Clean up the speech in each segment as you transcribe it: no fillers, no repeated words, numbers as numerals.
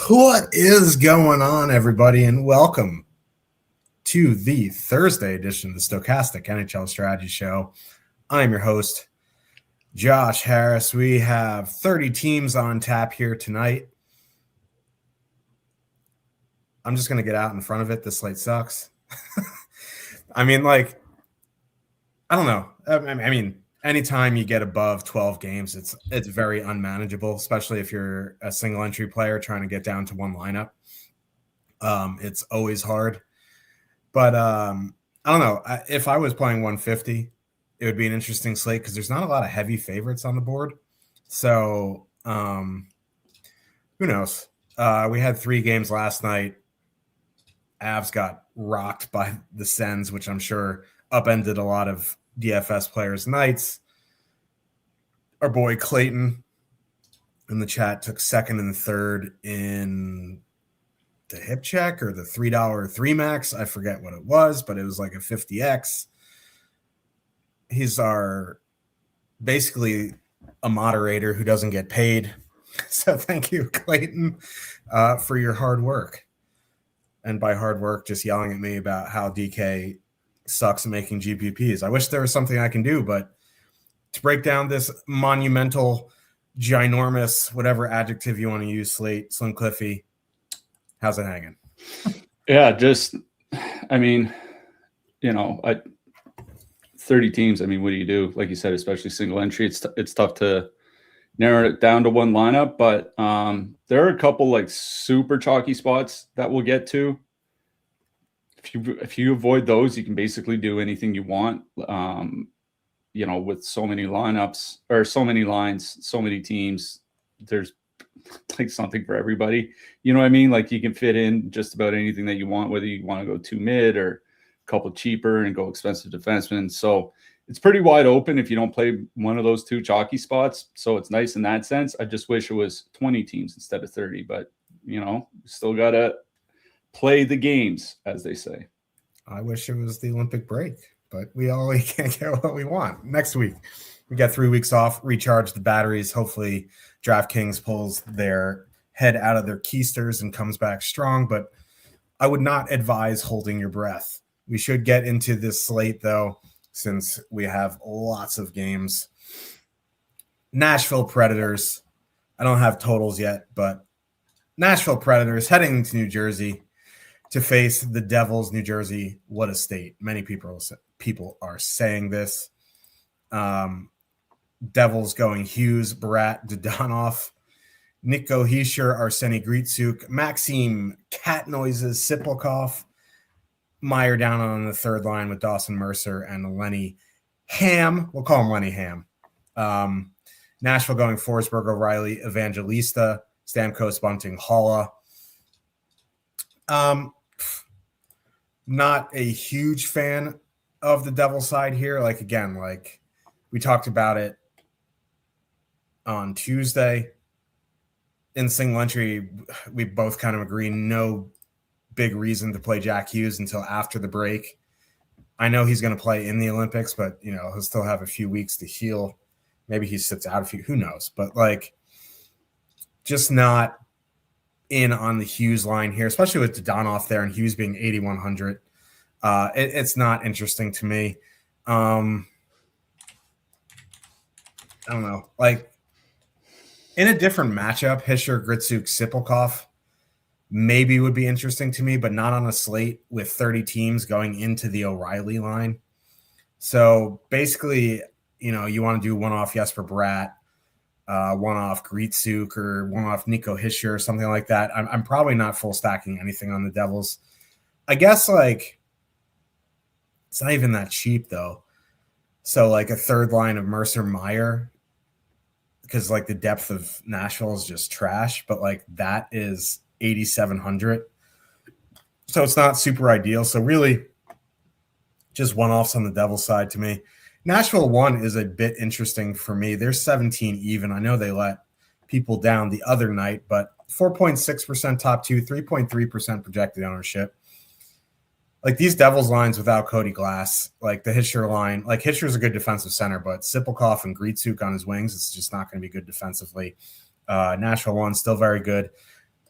What is going on, everybody, and welcome to the Thursday edition of the Stokastic NHL Strategy Show. I'm your host, Josh Harris. We have 30 teams on tap here tonight. I'm just going to get out in front of it. This slate sucks. I don't know. I mean, anytime you get above 12 games, it's very unmanageable, especially if you're a single entry player trying to get down to one lineup. It's always hard. But I don't know. If I was playing 150, it would be an interesting slate because there's not a lot of heavy favorites on the board. So who knows? We had 3 games last night. Avs got rocked by the Sens, which I'm sure upended a lot of DFS players' nights. Our boy Clayton in the chat took second and third in the hip check or the $3 3 max. I forget what it was, but it was like a 50x. He's basically a moderator who doesn't get paid. So thank you, Clayton, for your hard work. And by hard work, just yelling at me about how DK sucks at making GPPs. I wish there was something I can do, but to break down this monumental, ginormous, whatever adjective you want to use, slate, Slim Cliffy, how's it hanging? Yeah, 30 teams. I mean, what do you do? Like you said, especially single entry, it's tough to narrow it down to one lineup, but there are a couple like super chalky spots that we'll get to. If you avoid those, you can basically do anything you want. With so many lineups or so many lines, so many teams, there's like something for everybody. You know what I mean? Like you can fit in just about anything that you want, whether you want to go 2 mid or a couple cheaper and go expensive defensemen. So it's pretty wide open if you don't play one of those 2 chalky spots. So it's nice in that sense. I just wish it was 20 teams instead of 30, but still got to play the games, as they say. I wish it was the Olympic break, but we can't get what we want. Next week, we got 3 weeks off, recharge the batteries. Hopefully DraftKings pulls their head out of their keisters and comes back strong, but I would not advise holding your breath. We should get into this slate, though, since we have lots of games. Nashville Predators. I don't have totals yet, but Nashville Predators heading to New Jersey to face the Devils. New Jersey, what a state. Many people are saying this. Devils going Hughes, Barat, Dodonov, Nico Hischier, Arseny Gritsuk, Maxime Cat Noises, Sipolkov, Meyer down on the third line with Dawson Mercer and Lenny Ham. We'll call him Lenny Ham. Nashville going Forsberg, O'Reilly, Evangelista, Stamkos, Bunting, Holla. Not a huge fan of the Devil side here. We talked about it on Tuesday. In single entry, we both kind of agree no big reason to play Jack Hughes until after the break. I know he's going to play in the Olympics, but he'll still have a few weeks to heal. Maybe he sits out a few, who knows? But just not in on the Hughes line here, especially with Dodonov there and Hughes being 8,100. It's not interesting to me. I don't know. In a different matchup, Hischier, Gritsuk, Sipolkov maybe would be interesting to me, but not on a slate with 30 teams going into the O'Reilly line. So basically, you want to do one off Jesper Bratt, one off Gritsuk, or one off Nico Hischier or something like that. I'm probably not full stacking anything on the Devils. I guess it's not even that cheap though. So a third line of Mercer Meyer, because the depth of Nashville is just trash, but that is 8,700. So it's not super ideal. So really just one-offs on the Devil side to me. Nashville 1 is a bit interesting for me. They're 17 even. I know they let people down the other night, but 4.6% top 2, 3.3% projected ownership. These Devils lines without Cody Glass, the Hischier line, Hischier's a good defensive center, but Sipolkov and Gritsuk on his wings, it's just not going to be good defensively. Nashville 1 still very good.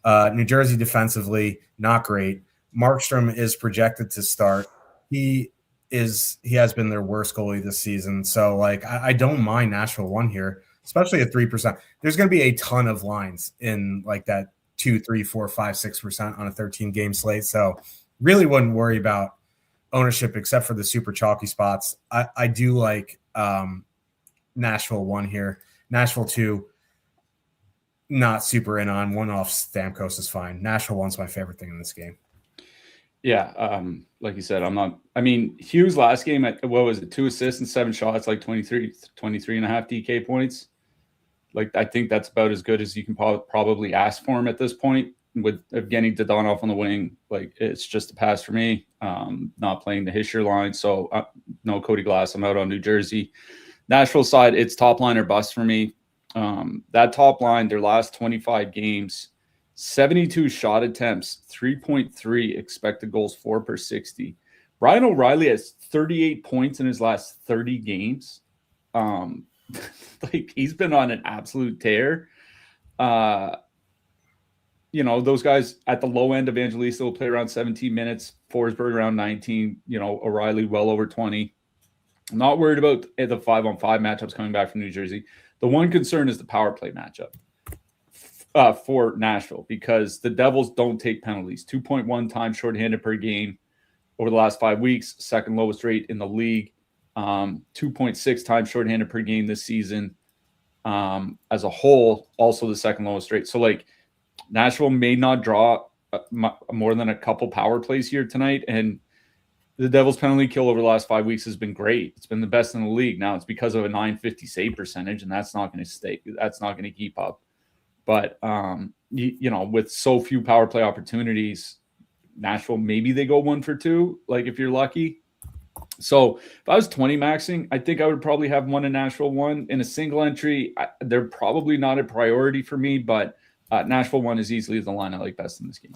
New Jersey defensively, not great. Markstrom is projected to start. He has been their worst goalie this season. So like I don't mind Nashville 1 here, especially at 3%. There's going to be a ton of lines in like that 2, 3, 4, 5, 6% on a 13-game slate. So really wouldn't worry about ownership except for the super chalky spots. I do like Nashville 1 here. Nashville 2, not super in on. 1 off Stamkos is fine. Nashville 1's my favorite thing in this game. Yeah, like you said, Hughes last game at, what was it, 2 assists and 7 shots, like 23 and a half DK points. Like, I think that's about as good as you can probably ask for him at this point. With Evgeny Dodonov on the wing, like, it's just a pass for me. Not playing the Hischier line, so no Cody Glass. I'm out on New Jersey. Nashville side, it's top line or bust for me. That top line, their last 25 games, 72 shot attempts, 3.3 expected goals for per 60. Brian O'Reilly has 38 points in his last 30 games. Like, he's been on an absolute tear. Those guys at the low end, Evangelista will play around 17 minutes, Forsberg around 19, O'Reilly well over 20. I'm not worried about the 5-on-5 matchups coming back from New Jersey. The one concern is the power play matchup for Nashville, because the Devils don't take penalties. 2.1 times shorthanded per game over the last 5 weeks, second lowest rate in the league. 2.6 times shorthanded per game this season as a whole, also the second lowest rate. So, like, Nashville may not draw more than a couple power plays here tonight, and the Devils' penalty kill over the last 5 weeks has been great. It's been the best in the league. Now, it's because of a .950 save percentage, and that's not going to stay. That's not going to keep up. But with so few power play opportunities, Nashville, maybe they go 1 for 2, like, if you're lucky. So if I was 20 maxing, I think I would probably have 1 in Nashville 1 in a single entry. They're probably not a priority for me, but Nashville 1 is easily the line I like best in this game.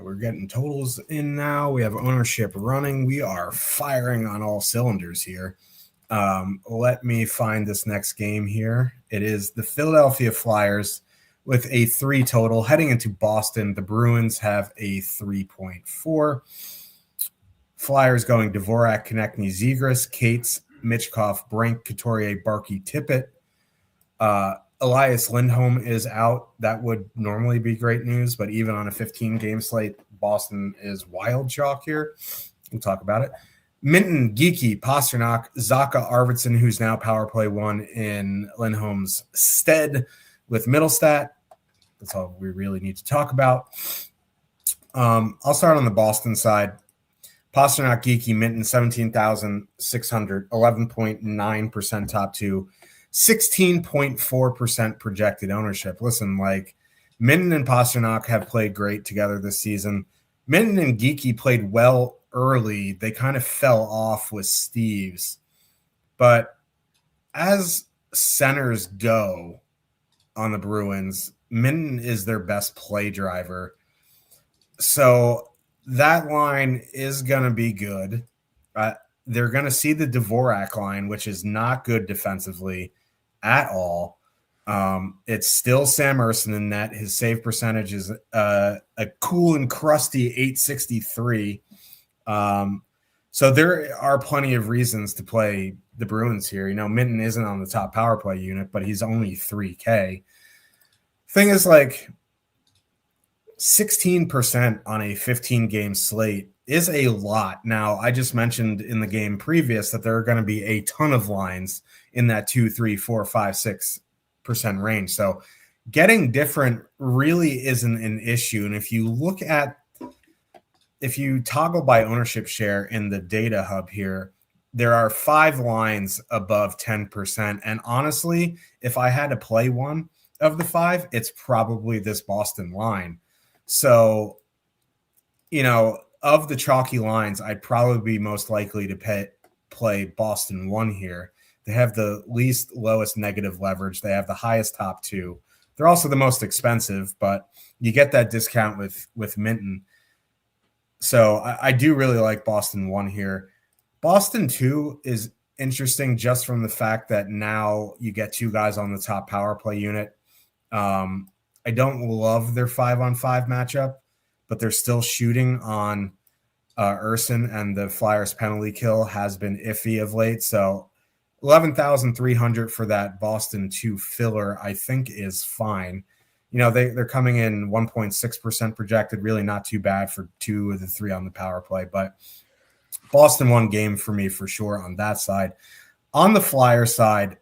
We're getting totals in now. We have ownership running. We are firing on all cylinders here. Let me find this next game here. It is the Philadelphia Flyers with a 3 total heading into Boston. The Bruins have a 3.4. Flyers going Dvorak, Konechny, Zegras, Cates, Michkov, Brink, Couturier, Barkey, Tippett. Elias Lindholm is out. That would normally be great news, but even on a 15-game slate, Boston is wild chalk here. We'll talk about it. Minton, Geeky, Pasternak, Zaka, Arvidsson, who's now power play 1 in Lindholm's stead with Middlestat. That's all we really need to talk about. I'll start on the Boston side. Pasternak, Geeky, Minton, 17,600, 11.9% top 2. 16.4% projected ownership. Listen, like, Minton and Pasternak have played great together this season. Minton and Geeky played well early. They kind of fell off with Steves. But as centers go on the Bruins, Minton is their best play driver. So that line is going to be good. They're going to see the Dvorak line, which is not good defensively at all. It's still Sam Ersson in net. His save percentage is a cool and crusty 863. So there are plenty of reasons to play the Bruins here. Minton isn't on the top power play unit, but he's only 3K. Thing is, like, 16% on a 15-game slate is a lot. Now, I just mentioned in the game previous that there are going to be a ton of lines in that 2, 3, 4, 5, 6% range. So getting different really isn't an issue. And if you toggle by ownership share in the data hub here, there are 5 lines above 10%. And honestly, if I had to play one of the 5, it's probably this Boston line. So, of the chalky lines, I'd probably be most likely to play Boston 1 here. They have the lowest negative leverage. They have the highest top 2. They're also the most expensive, but you get that discount with Minton. So I do really like Boston 1 here. Boston 2 is interesting just from the fact that now you get 2 guys on the top power play unit. I don't love their 5-on-5 matchup, but they're still shooting on Urson, and the Flyers penalty kill has been iffy of late. So 11,300 for that Boston 2 filler, I think, is fine. They're coming in 1.6% projected, really not too bad for 2 of the 3 on the power play, but Boston won game for me for sure on that side. On the Flyer side,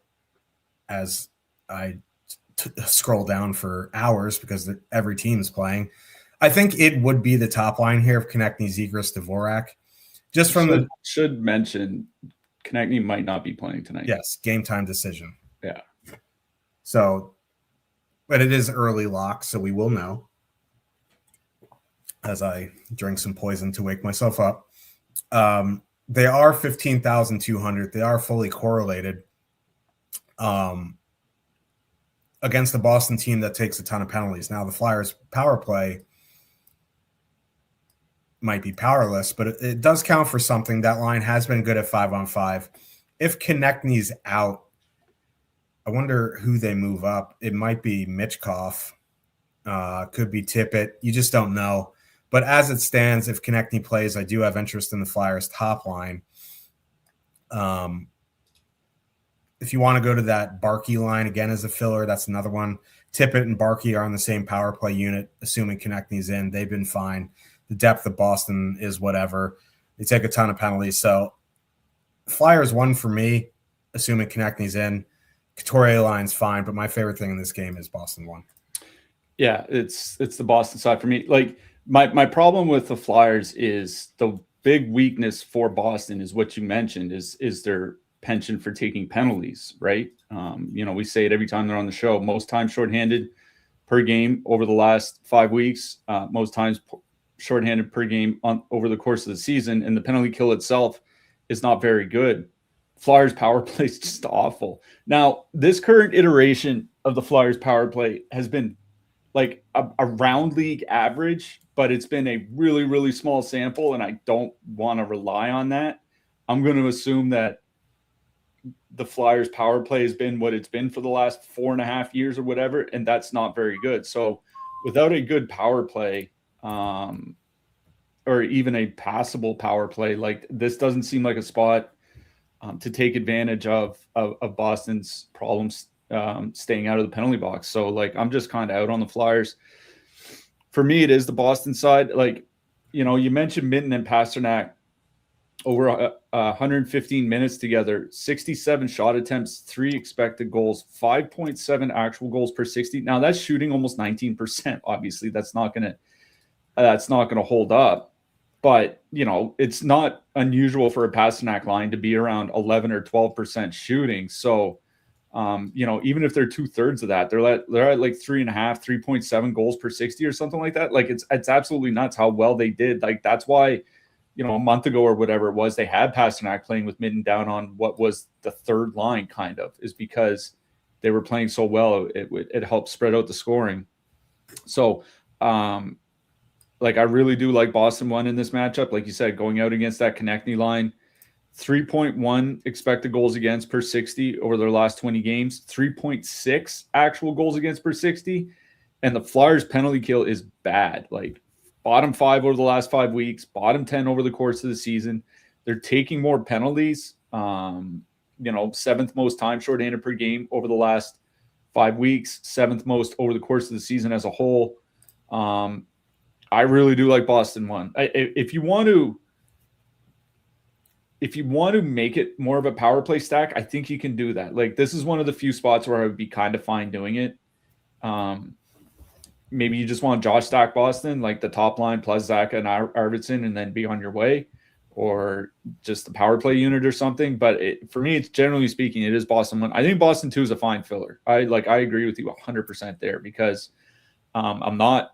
as I scroll down for hours because every team is playing, I think it would be the top line here of Konechny, Zegras, Dvorak. Just from should mention Konechny might not be playing tonight. Yes, game time decision. Yeah. So, but it is early lock, so we will know as I drink some poison to wake myself up. They are 15,200. They are fully correlated against the Boston team that takes a ton of penalties. Now, the Flyers' power play might be powerless, but it does count for something. That line has been good at 5-on-5. If Konechny's out, I wonder who they move up. It might be Mitchkov. Could be Tippett. You just don't know. But as it stands, if Konechny plays, I do have interest in the Flyers' top line. If you want to go to that Barkey line again as a filler, that's another one. Tippett and Barkey are on the same power play unit, assuming Konechny's in. They've been fine. The depth of Boston is whatever. They take a ton of penalties. So Flyers 1 for me, assuming Konechny's in. Couturier line's fine, but my favorite thing in this game is Boston 1. Yeah, it's the Boston side for me. Like my problem with the Flyers is the big weakness for Boston is what you mentioned is their penchant for taking penalties, right? We say it every time they're on the show. Most times shorthanded per game over the last 5 weeks. Most times shorthanded per game over the course of the season, and the penalty kill itself is not very good. Flyers power play is just awful. Now, this current iteration of the Flyers power play has been like a round league average, but it's been a really, really small sample, and I don't want to rely on that. I'm going to assume that the Flyers power play has been what it's been for the last 4.5 years or whatever, and that's not very good. So without a good power play, or even a passable power play, like this doesn't seem like a spot to take advantage of Boston's problems staying out of the penalty box. So like I'm just kind of out on the Flyers. For me, it is the Boston side. Like, you mentioned Minten and Pasternak over 115 minutes together, 67 shot attempts, 3 expected goals, 5.7 actual goals per 60. Now that's shooting almost 19%. Obviously, that's not going to hold up. But, it's not unusual for a Pasternak line to be around 11 or 12% shooting. So, even if they're 2/3 of that, they're at like 3.5, 3.7 goals per 60 or something like that. Like it's absolutely nuts how well they did. Like that's why, a month ago or whatever it was, they had Pasternak playing with Minten down on what was the third line kind of, is because they were playing so well. It helped spread out the scoring. So, like I really do like Boston 1 in this matchup. Like you said, going out against that Konechny line, 3.1 expected goals against per 60 over their last 20 games, 3.6 actual goals against per 60. And the Flyers penalty kill is bad. Like bottom 5 over the last 5 weeks, bottom 10 over the course of the season. They're taking more penalties, 7th most time shorthanded per game over the last 5 weeks, 7th most over the course of the season as a whole. I really do like Boston 1. If you want to make it more of a power play stack, I think you can do that. Like this is one of the few spots where I would be kind of fine doing it. Maybe you just want Josh stack Boston, like the top line plus Zach and Arvidsson, and then be on your way, or just the power play unit or something. But for me, it's generally speaking, it is Boston 1. I think Boston 2 is a fine filler. I agree with you 100% there, because I'm not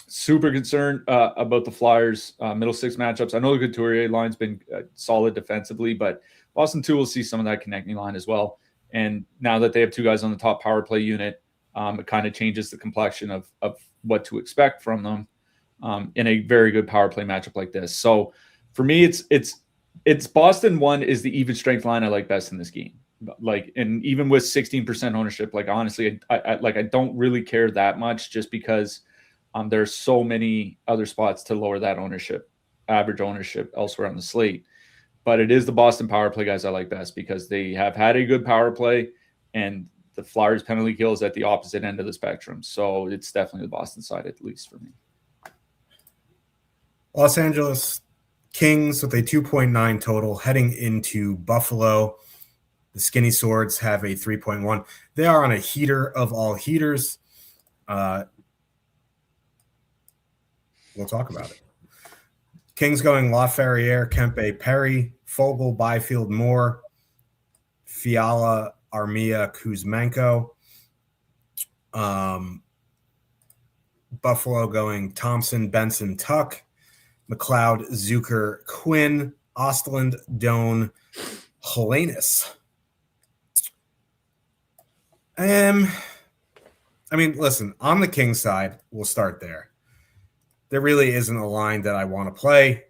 super concerned about the Flyers middle 6 matchups. I know the Couturier line's been solid defensively, but Boston 2 will see some of that Konechny line as well. And now that they have 2 guys on the top power play unit, it kind of changes the complexion of what to expect from them in a very good power play matchup like this. So for me, it's Boston 1 is the even strength line I like best in this game. Like, and even with 16% ownership, like honestly, I don't really care that much, just because there's so many other spots to lower that average ownership elsewhere on the slate. But it is the Boston power play guys I like best, because they have had a good power play, and the Flyers penalty kill is at the opposite end of the spectrum. So it's definitely the Boston side, at least for me. Los Angeles Kings with a 2.9 total heading into Buffalo. The Skinny Swords have a 3.1. They are on a heater of all heaters. We'll talk about it. Kings going LaFerriere, Kempe, Perry, Fogle, Byfield, Moore, Fiala, Armia, Kuzmenko. Buffalo going Thompson, Benson, Tuck, McLeod, Zucker, Quinn, Ostland, Doan, Helenius. I mean, listen, on the Kings side, we'll start there. There really isn't a line that I want to play,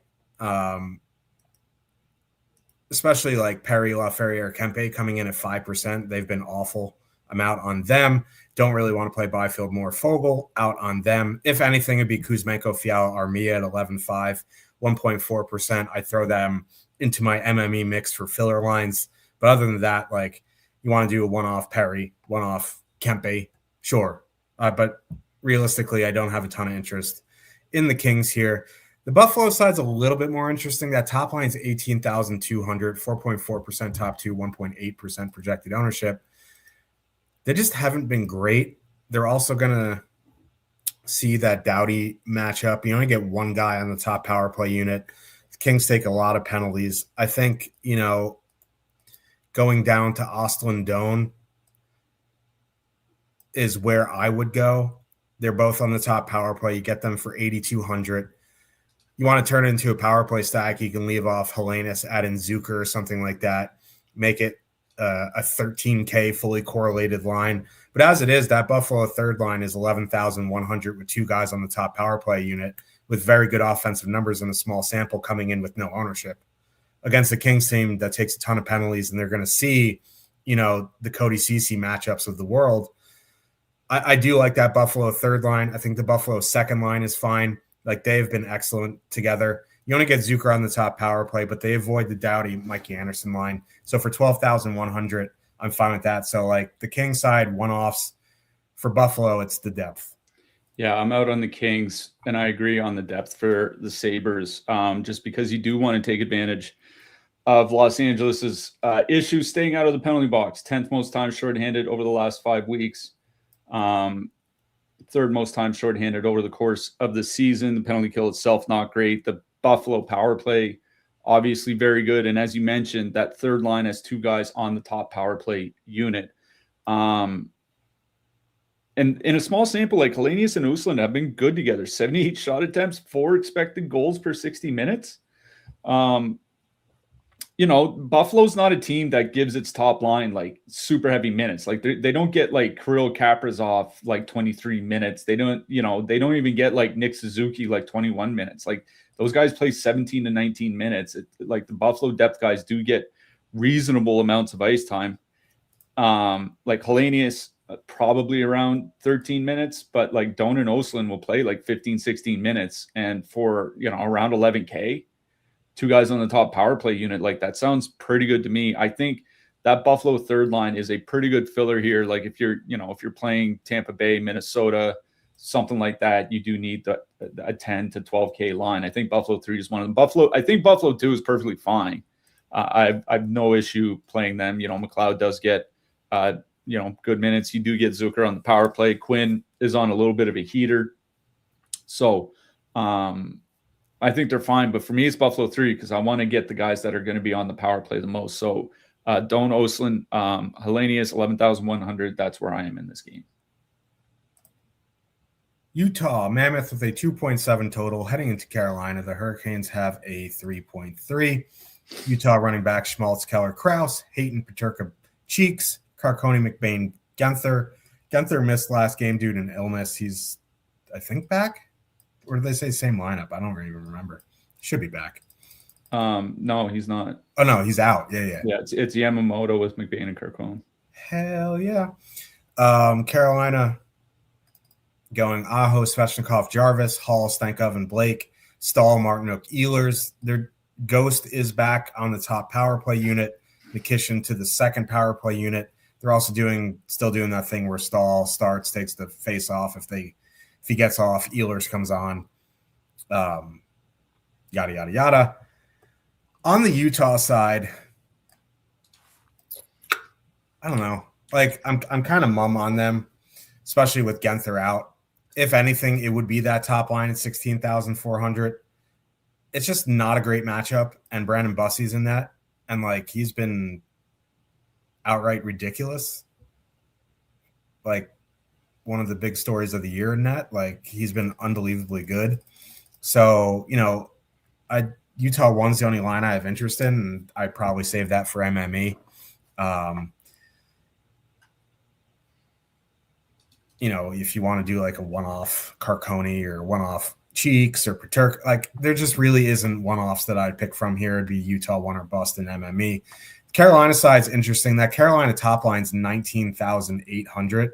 especially like Perry, LaFerriere, Kempe coming in at 5%. They've been awful. I'm out on them. Don't really want to play Byfield, Moore, Fogle. Out on them. If anything, it'd be Kuzmenko, Fiala, Armia at 11.5, 1.4%. I throw them into my MME mix for filler lines. But other than that, like, you want to do a one-off Perry, one-off Kempe, sure. But realistically, I don't have a ton of interest in the Kings here. The Buffalo side's a little bit more interesting. That top line is 18,200, 4.4% top two, 1.8% projected ownership. They just haven't been great. They're also going to see that Doughty matchup. You only get one guy on the top power play unit. The Kings take a lot of penalties. I think, going down to Ostland Doan is where I would go. They're both on the top power play. You get them for 8,200. You want to turn it into a power play stack, you can leave off Helenius, add in Zucker or something like that. Make it a 13K fully correlated line. But as it is, that Buffalo third line is 11,100 with two guys on the top power play unit with very good offensive numbers and a small sample coming in with no ownership. Against the Kings team that takes a ton of penalties, and they're going to see, the Cody Ceci matchups of the world. I do like that Buffalo third line. I think the Buffalo second line is fine. Like, they've been excellent together. You only get Zucker on the top power play, but they avoid the Doughty, Mikey Anderson line. So for 12,100, I'm fine with that. So, like, the King side one-offs for Buffalo, it's the depth. Yeah, I'm out on the Kings, and I agree on the depth for the Sabres, just because you do want to take advantage of Los Angeles's issues staying out of the penalty box. 10th most time shorthanded over the last 5 weeks. Third most time shorthanded over the course of the season. The penalty kill itself, not great. The Buffalo power play, obviously very good. And as you mentioned, that third line has two guys on the top power play unit. And in a small sample, like Helenius and Usland have been good together. 78 shot attempts, 4 expected goals per 60 minutes. Buffalo's not a team that gives its top line like super heavy minutes. Like they don't get like Kirill Kaprizov like 23 minutes. They don't even get like Nick Suzuki like 21 minutes. Like, those guys play 17 to 19 minutes. Like, the Buffalo depth guys do get reasonable amounts of ice time. Like Helenius, probably around 13 minutes, but like Doan and Osland will play like 15, 16 minutes. And for, around 11K, two guys on the top power play unit, like, that sounds pretty good to me. I think that Buffalo third line is a pretty good filler here. Like, if you're playing Tampa Bay, Minnesota, something like that, you do need a 10 to 12K line. I think Buffalo 3 is one of them. I think Buffalo 2 is perfectly fine. I've no issue playing them. McLeod does get, good minutes. You do get Zucker on the power play. Quinn is on a little bit of a heater. So, I think they're fine, but for me, it's Buffalo 3 because I want to get the guys that are going to be on the power play the most. So, Doan, Osland, Helenius, 11,100. That's where I am in this game. Utah, Mammoth with a 2.7 total heading into Carolina. The Hurricanes have a 3.3. Utah running back Schmaltz, Keller, Krause, Hayton, Peterka, Cheeks, Carconi, McBain, Guenther. Guenther missed last game due to an illness. He's, I think, back. Or did they say same lineup? I don't even remember. Should be back. No, he's not. Oh no, he's out. Yeah. Yeah, it's Yamamoto with McBain and Kirkland. Hell yeah. Carolina going Aho, Svechnikov, Jarvis, Hall, Stankov, and Blake, Stahl, Martinook, Ehlers. Their Ghost is back on the top power play unit. Nikishin to the second power play unit. They're also still doing that thing where Stahl starts, takes the face off. If he gets off, Ehlers comes on. Yada yada yada. On the Utah side, I don't know. Like I'm kind of mum on them, especially with Genther out. If anything, it would be that top line at 16,400. It's just not a great matchup, and Brandon Bussey's in that, and like he's been outright ridiculous. Like one of the big stories of the year in that. Like he's been unbelievably good. So, Utah 1's the only line I have interest in, and I'd probably save that for MME. If you want to do like a one-off Carcone or one-off Cheeks or Paterka, like there just really isn't one-offs that I'd pick from here. It'd be Utah 1 or bust in MME. Carolina side's interesting. That Carolina top line's 19,800.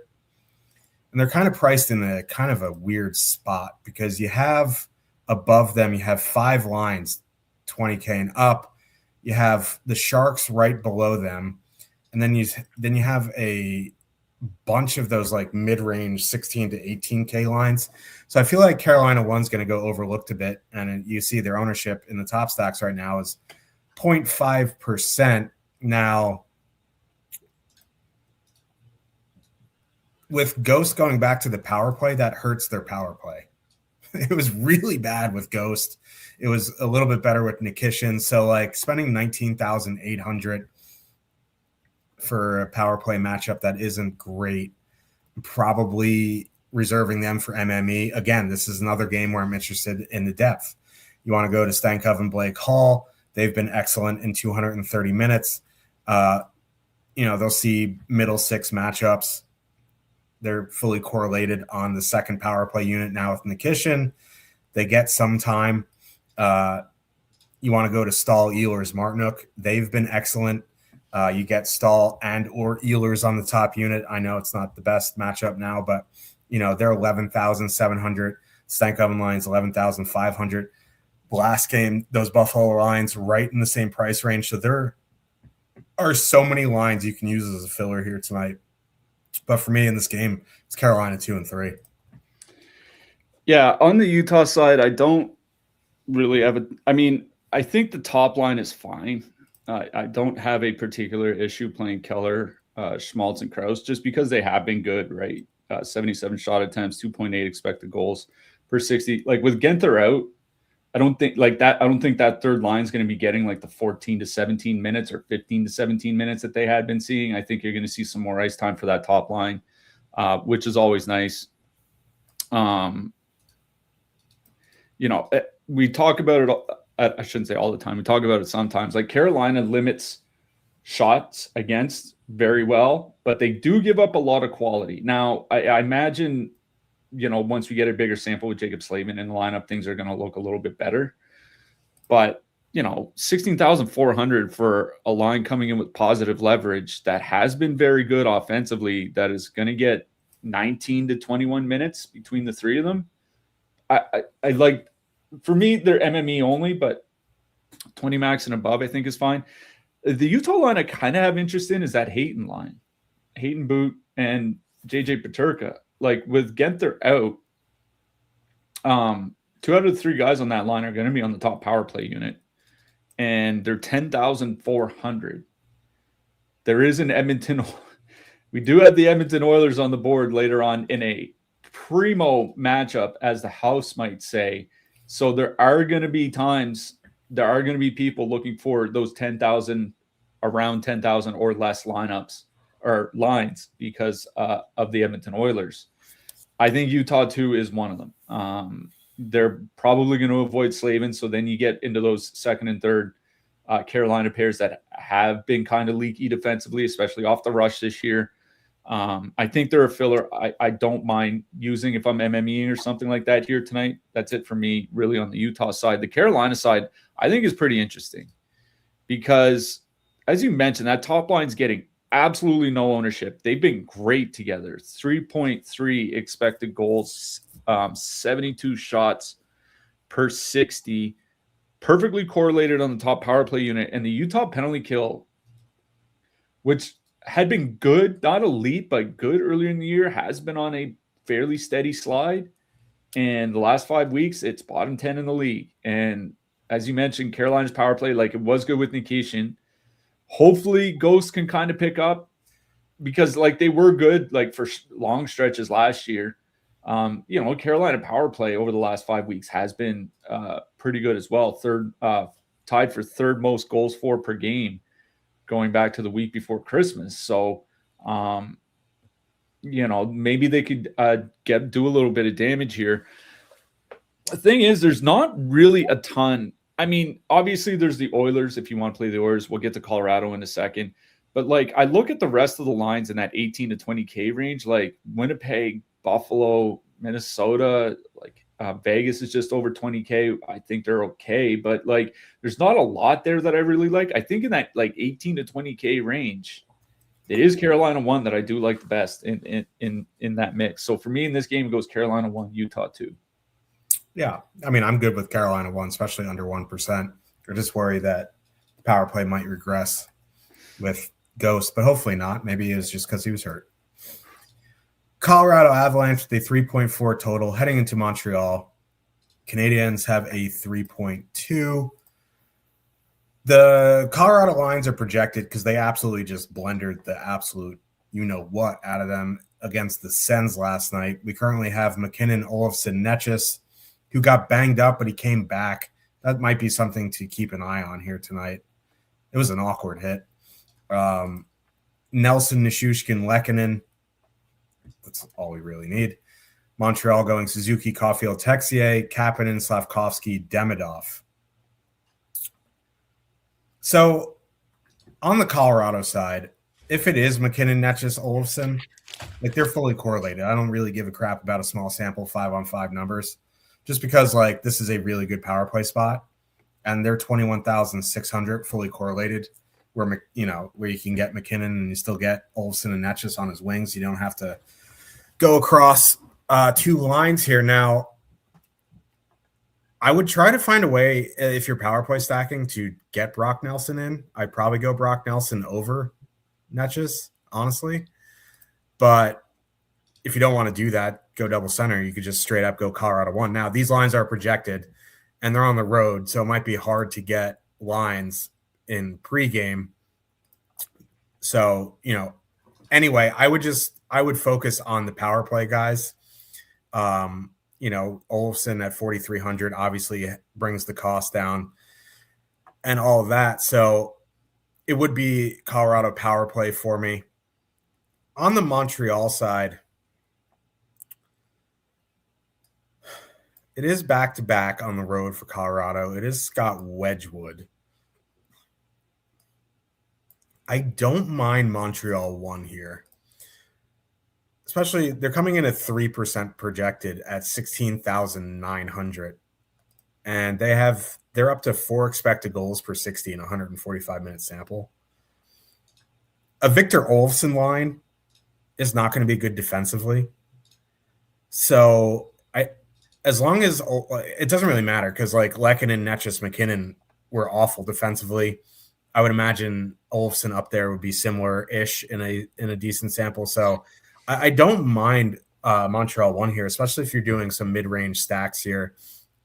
And they're kind of priced in a kind of a weird spot because you have above them, you have 5 lines, 20K and up. You have the Sharks right below them. And then you have a bunch of those like mid-range 16 to 18K lines. So I feel like Carolina 1's going to go overlooked a bit. And you see their ownership in the top stacks right now is 0.5%. Now, with Ghost going back to the power play, that hurts their power play. It was really bad with Ghost. It was a little bit better with Nikishin. So like spending 19,800 for a power play matchup that isn't great, probably reserving them for MME. Again, this is another game where I'm interested in the depth. You want to go to Stankov and Blake Hall. They've been excellent in 230 minutes. They'll see middle 6 matchups. They're fully correlated on the second power play unit now with Nikishin. They get some time. You want to go to Stahl, Ehlers, Martinook. They've been excellent. You get Stahl and or Ehlers on the top unit. I know it's not the best matchup now, but they're 11,700. Stankov and lines 11,500. Last game, those Buffalo lines right in the same price range. So there are so many lines you can use as a filler here tonight. But for me in this game, it's Carolina 2 and 3. Yeah, on the Utah side, I don't really have I think the top line is fine. I don't have a particular issue playing Keller, Schmaltz, and Krause just because they have been good, right? 77 shot attempts, 2.8 expected goals per 60. Like with Genther out, I don't think that third line is going to be getting like the 14 to 17 minutes or 15 to 17 minutes that they had been seeing. I think you're going to see some more ice time for that top line, which is always nice. We talk about it. I shouldn't say all the time. We talk about it sometimes. Like Carolina limits shots against very well, but they do give up a lot of quality. Now, I imagine, once we get a bigger sample with Jacob Slavin in the lineup, things are going to look a little bit better. But, 16,400 for a line coming in with positive leverage that has been very good offensively, that is going to get 19 to 21 minutes between the three of them. I like, for me, they're MME only, but 20 max and above, I think is fine. The Utah line I kind of have interest in is that Hayton line. Hayton Boot and JJ Paterka. Like with Genther out, 2 out of the 3 guys on that line are going to be on the top power play unit, and they're 10,400. There is an Edmonton. We do have the Edmonton Oilers on the board later on in a primo matchup, as the house might say. So there are going to be people looking for those 10,000, around 10,000 or less lineups or lines because of the Edmonton Oilers. I think Utah 2 is one of them. They're probably going to avoid Slavin. So then you get into those second and third Carolina pairs that have been kind of leaky defensively, especially off the rush this year. I think they're a filler. I don't mind using if I'm MMEing or something like that here tonight. That's it for me, really, on the Utah side. The Carolina side, I think, is pretty interesting because, as you mentioned, that top line's getting absolutely no ownership. They've been great together. 3.3 expected goals, 72 shots per 60, perfectly correlated on the top power play unit. And the Utah penalty kill, which had been good, not elite, but good earlier in the year, has been on a fairly steady slide. And the last 5 weeks, it's bottom 10 in the league. And as you mentioned, Carolina's power play, like, it was good with Nikishin. Hopefully Ghost can kind of pick up because, like, they were good, like, for long stretches last year. Carolina power play over the last 5 weeks has been pretty good as well. Tied for third most goals for per game going back to the week before Christmas. So, maybe they could do a little bit of damage here. The thing is, there's not really a ton. I mean, obviously there's the Oilers. If you want to play the Oilers, we'll get to Colorado in a second. But, like, I look at the rest of the lines in that 18 to 20K range, like Winnipeg, Buffalo, Minnesota, like Vegas is just over 20K. I think they're okay, but, like, there's not a lot there that I really like. I think in that, like, 18 to 20K range, it is Carolina 1 that I do like the best in that mix. So for me in this game, it goes Carolina 1, Utah 2. Yeah, I mean, I'm good with Carolina 1, especially under 1%. I just worry that the power play might regress with Ghost, but hopefully not. Maybe it was just because he was hurt. Colorado Avalanche, the 3.4 total heading into Montreal. Canadiens have a 3.2. The Colorado lines are projected because they absolutely just blendered the absolute you-know-what out of them against the Sens last night. We currently have McKinnon, Olofsson, Netchus, who got banged up, but he came back. That might be something to keep an eye on here tonight. It was an awkward hit. Nelson, Nishushkin, Lehkonen. That's all we really need. Montreal going Suzuki, Caulfield, Texier, Kapanen, Slavkovsky, Demidov. So on the Colorado side, if it is McKinnon, Netchus, Olofsson, like, they're fully correlated. I don't really give a crap about a small sample 5-on-5 numbers, just because, like, this is a really good power play spot, and they're 21,600 fully correlated, where you can get McKinnon and you still get Olofsson and Netchus on his wings. You don't have to go across two lines here. Now, I would try to find a way, if you're power play stacking, to get Brock Nelson in. I'd probably go Brock Nelson over Netchus, honestly. But if you don't want to do that, go double center. You could just straight up go Colorado 1. Now, these lines are projected, and they're on the road, so it might be hard to get lines in pregame. So, anyway, I would focus on the power play guys. Olofsson at 4,300 obviously brings the cost down and all of that. So it would be Colorado power play for me. On the Montreal side, it is back-to-back on the road for Colorado. It is Scott Wedgwood. I don't mind Montreal 1 here. Especially, they're coming in at 3% projected at 16,900. And they're up to 4 expected goals per 60 in a 145-minute sample. A Victor Olofsson line is not going to be good defensively. So as long as it doesn't really matter, because, like, Lehkonen, Netchus, McKinnon were awful defensively. I would imagine Olofsson up there would be similar-ish in a decent sample. So I don't mind Montreal 1 here, especially if you're doing some mid-range stacks here.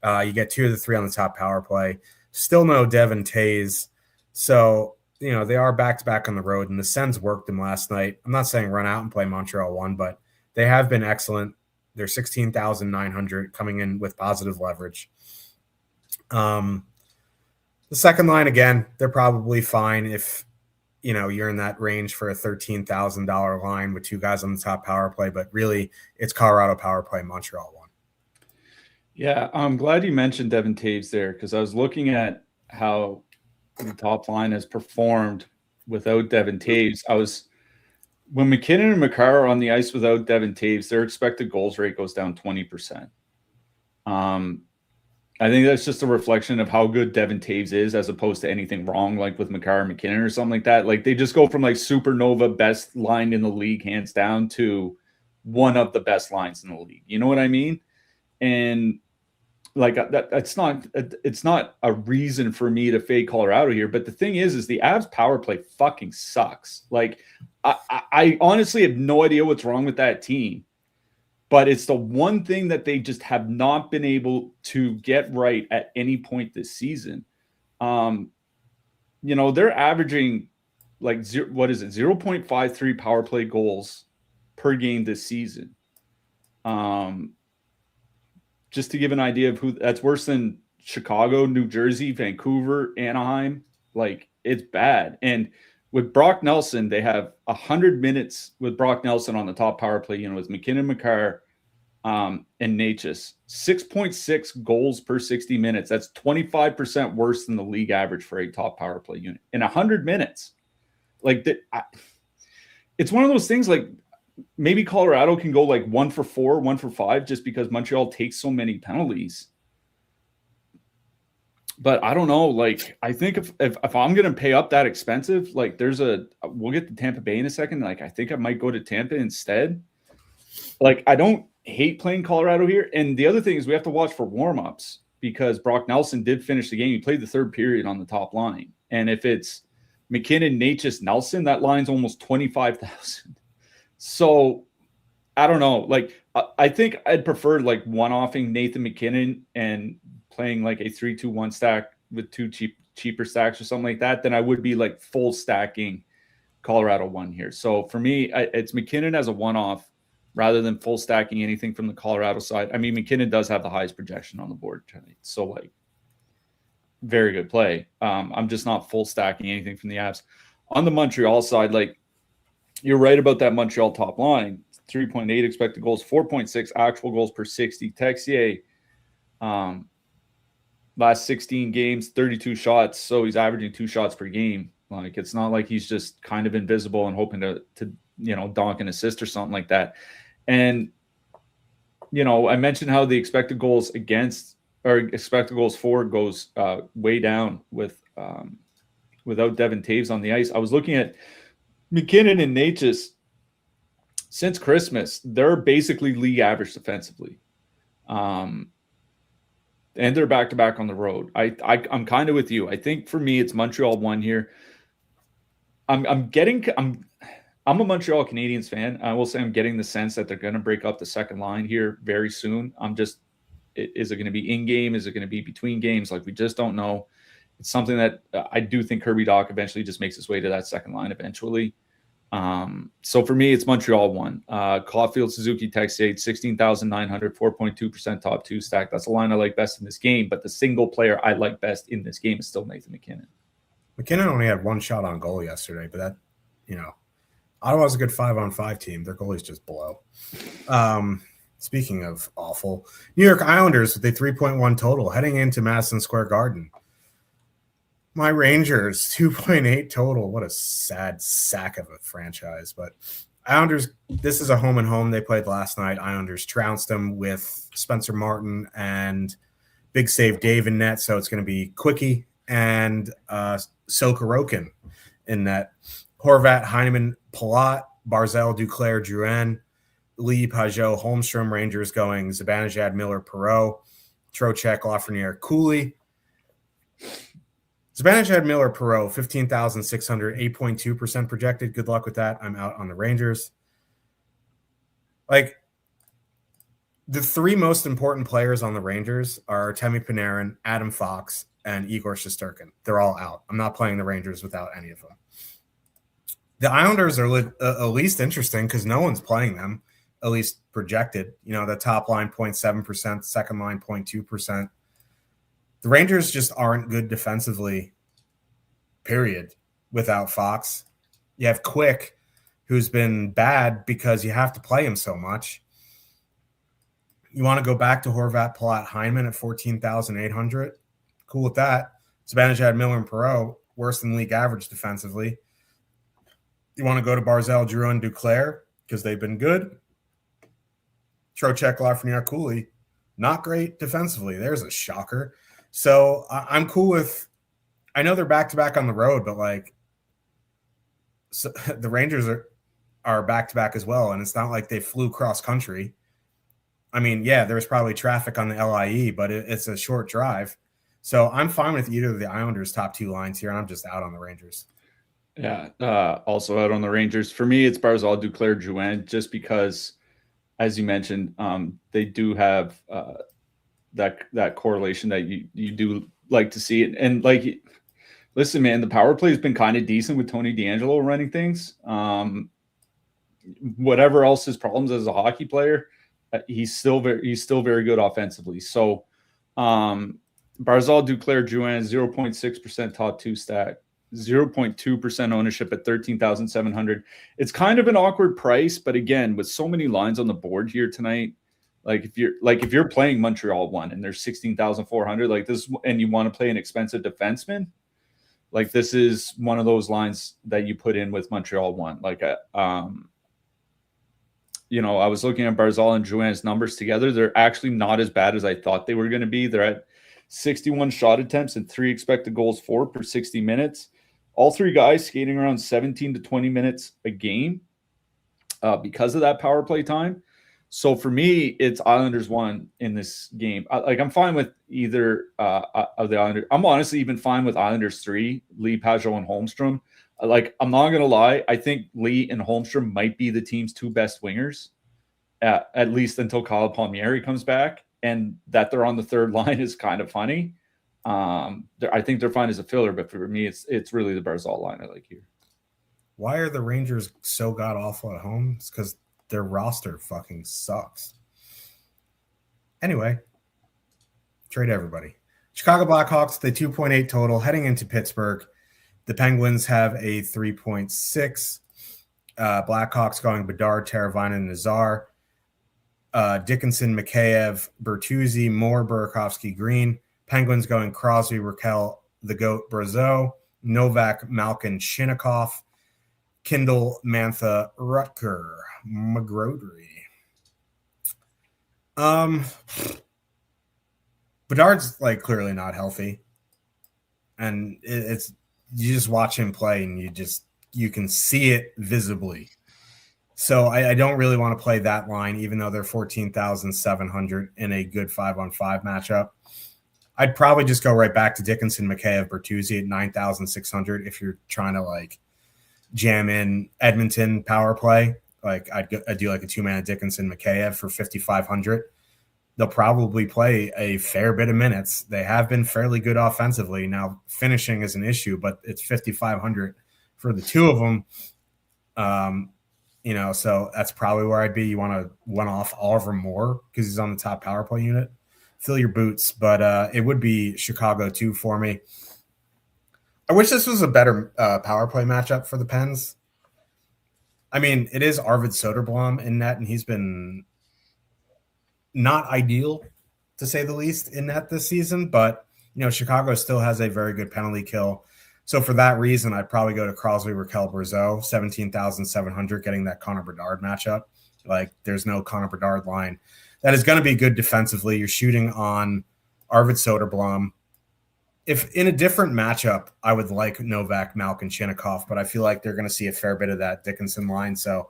You get 2 of the 3 on the top power play. Still no Devin Tays. So, they are back-to-back on the road, and the Sens worked them last night. I'm not saying run out and play Montreal 1, but they have been excellent. They're 16,900 coming in with positive leverage. The second line, again, they're probably fine if, you're in that range for a $13,000 line with 2 guys on the top power play. But really, it's Colorado power play, Montreal 1. Yeah, I'm glad you mentioned Devin Taves there, because I was looking at how the top line has performed without Devin Taves. I was when McKinnon and Makar are on the ice without Devin Taves, their expected goals rate goes down 20%. I think that's just a reflection of how good Devin Taves is, as opposed to anything wrong like with Makar and McKinnon or something like that. Like, they just go from like supernova best line in the league hands down to one of the best lines in the league. You know what I mean? And like it's not a reason for me to fade Colorado here. But the thing is the Avs power play fucking sucks. Like, I honestly have no idea what's wrong with that team. But it's the one thing that they just have not been able to get right at any point this season. They're averaging like 0.53 power play goals per game this season. Just to give an idea of who that's worse than Chicago, New Jersey, Vancouver, Anaheim. Like, it's bad. And with Brock Nelson, they have 100 minutes with Brock Nelson on the top power play, with McKinnon, Makar, and Natchez. 6.6 goals per 60 minutes. That's 25% worse than the league average for a top power play unit in 100 minutes. Like, it's one of those things, like, maybe Colorado can go like 1 for 4, 1 for 5, just because Montreal takes so many penalties. But I don't know. Like, I think if I'm going to pay up that expensive, like, we'll get to Tampa Bay in a second. Like, I think I might go to Tampa instead. Like, I don't hate playing Colorado here. And the other thing is we have to watch for warmups, because Brock Nelson did finish the game. He played the third period on the top line. And if it's McKinnon, Natchez, Nelson, that line's almost 25,000. So I don't know. Like, I think I'd prefer like one-offing Nathan McKinnon and playing like a 3-2-1 stack with two cheaper stacks or something like that than I would be like full stacking Colorado one here. So for me, it's McKinnon as a one-off rather than full stacking anything from the Colorado side. I mean, McKinnon does have the highest projection on the board tonight. So, like, very good play. I'm just not full stacking anything from the Avs. On the Montreal side, like, you're right about that Montreal top line. 3.8 expected goals, 4.6 actual goals per 60. Texier, last 16 games, 32 shots. So he's averaging 2 shots per game. Like, it's not like he's just kind of invisible and hoping to donk an assist or something like that. And, I mentioned how the expected goals against or expected goals for goes way down with without Devin Taves on the ice. I was looking at McKinnon and Natchez since Christmas. They're basically league average defensively. And they're back-to-back on the road. I'm kind of with you. I think for me, it's Montreal 1 here. I'm a Montreal Canadiens fan. I will say I'm getting the sense that they're going to break up the second line here very soon. Is it going to be in-game? Is it going to be between games? Like, we just don't know. It's something that I do think Kirby Dach eventually just makes his way to that second line eventually. So for me, it's Montreal 1. Caulfield, Suzuki, Texier, 16,900, 4.2% top 2 stack. That's the line I like best in this game. But the single player I like best in this game is still Nathan McKinnon. McKinnon only had 1 shot on goal yesterday, but that, Ottawa's a good 5-on-5 team. Their goalies just blow. Speaking of awful, New York Islanders with a 3.1 total heading into Madison Square Garden. My Rangers, 2.8 total. What a sad sack of a franchise. But Islanders, this is a home and home. They played last night. Islanders trounced them with Spencer Martin and big save Dave in net. So it's going to be Quickie and Sokorokin in net. Horvat, Heineman, Palat, Barzell, Duclair, Drouin, Lee, Pajot, Holmstrom. Rangers going Zibanejad, Miller, Perreault, Trocheck, Lafreniere, Cooley. Zibanejad, Miller, Perreault, 15,600, 8.2% projected. Good luck with that. I'm out on the Rangers. Like, the 3 most important players on the Rangers are Temi Panarin, Adam Fox, and Igor Shesterkin. They're all out. I'm not playing the Rangers without any of them. The Islanders are at least interesting because no one's playing them, at least projected. The top line 0.7%, second line 0.2%. The Rangers just aren't good defensively, period, without Fox. You have Quick, who's been bad because you have to play him so much. You want to go back to Horvat, Palat, Heineman at 14,800. Cool with that. Zibanejad, Miller, and Perreault, worse than league average defensively. You want to go to Barzal, Drouin, Duclair because they've been good. Trocheck, Lafreniere, Cooley, not great defensively. There's a shocker. So I'm cool with. I know they're back to back on the road, but like, so the Rangers are back to back as well, and it's not like they flew cross country. I mean, yeah, there was probably traffic on the LIE, but it's a short drive. So I'm fine with either of the Islanders' top two lines here, and I'm just out on the Rangers. Yeah, also out on the Rangers. For me, it's Barzal, Duclair, Drouin, just because, as you mentioned, they do have that correlation that you do like to see it. And like, listen, man, the power play has been kind of decent with Tony DeAngelo running things. Whatever else his problems as a hockey player, he's still very good offensively. So Barzal, Duclair, Drouin, 0.6% top two stat, 0.2% ownership at 13,700. It's kind of an awkward price, but again, with so many lines on the board here tonight, if you're playing Montreal one and there's 16,400 like this, and you want to play an expensive defenseman, like this is one of those lines that you put in with Montreal one. I was looking at Barzal and Drouin's numbers together. They're actually not as bad as I thought they were going to be. They're at 61 shot attempts and 3 expected goals for per 60 minutes. All three guys skating around 17 to 20 minutes a game because of that power play time. So for me, it's Islanders one in this game. I'm fine with either of the Islanders. I'm honestly even fine with Islanders 3, Lee, Pajot, and Holmstrom. I'm not going to lie. I think Lee and Holmstrom might be the team's 2 best wingers, at least until Kyle Palmieri comes back. And that they're on the third line is kind of funny. I think they're fine as a filler, but for me, it's really the Barzal line I like here. Why are the Rangers so god awful at home? It's because their roster fucking sucks. Anyway, trade everybody. Chicago Blackhawks, the 2.8 total heading into Pittsburgh. The Penguins have a 3.6. Blackhawks going Bedard, Teravainen, Nazar. Dickinson, Mikheyev, Bertuzzi, Moore, Burakovsky, Green. Penguins going Crosby, Raquel, the GOAT, Brazeau, Novak, Malkin, Shinnikov, Kindle, Mantha, Rutger, McGrodry. Bedard's clearly not healthy, and it's you just watch him play and you can see it visibly. So I don't really want to play that line, even though they're 14,700 in a good 5-on-5 matchup. I'd probably just go right back to Dickinson, Mikheyev, Bertuzzi at 9,600 if you're trying to jam in Edmonton power play. I'd do a 2-man Dickinson, Mikheyev for 5,500. They'll probably play a fair bit of minutes. They have been fairly good offensively. Now finishing is an issue, but it's 5,500 for the two of them. So that's probably where I'd be. You want to one-off Oliver Moore because he's on the top power play unit. Fill your boots, but it would be Chicago 2 for me. I wish this was a better power play matchup for the Pens. I mean, it is Arvid Soderblom in net, and he's been not ideal, to say the least, in net this season. But, Chicago still has a very good penalty kill. So for that reason, I'd probably go to Crosby, Raquel, Brazeau, 17,700, getting that Connor Bedard matchup. There's no Connor Bedard line that is going to be good defensively. You're shooting on Arvid Soderblom. If in a different matchup, I would like Novak, Malkin, Shinnikov, but I feel like they're going to see a fair bit of that Dickinson line. So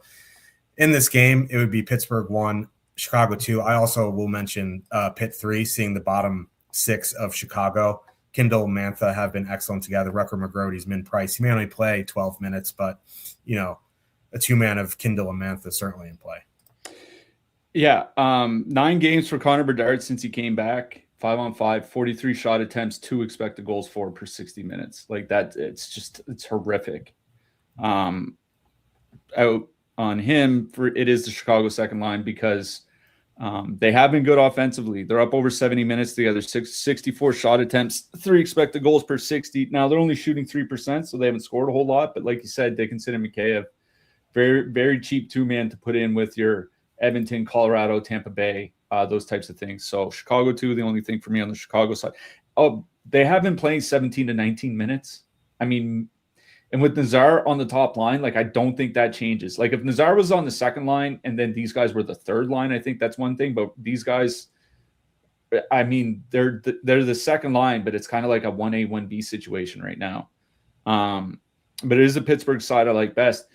in this game, it would be Pittsburgh 1, Chicago 2. I also will mention Pitt 3, seeing the bottom 6 of Chicago. Kindle, Mantha have been excellent together. Rucker, McGrody's min price. He may only play 12 minutes, but, a 2-man of Kindle and Mantha certainly in play. Yeah, 9 games for Connor Bedard since he came back. 5-on-5, 43 shot attempts, 2 expected goals for per 60 minutes. It's horrific. Out on him it is the Chicago second line because they have been good offensively. They're up over 70 minutes together, 64 shot attempts, 3 expected goals per 60. Now they're only shooting 3%, so they haven't scored a whole lot. But like you said, Dickinson and Mikheyev, very, very cheap 2-man to put in with your Edmonton, Colorado, Tampa Bay, those types of things. So Chicago 2, the only thing for me on the Chicago side. Oh, they have been playing 17 to 19 minutes. I mean, And with Nazar on the top line, like I don't think that changes. Like if Nazar was on the second line and then these guys were the third line, I think that's one thing. But these guys, I mean, they're the second line, but it's kind of like a 1A, 1B situation right now. But it is the Pittsburgh side I like best.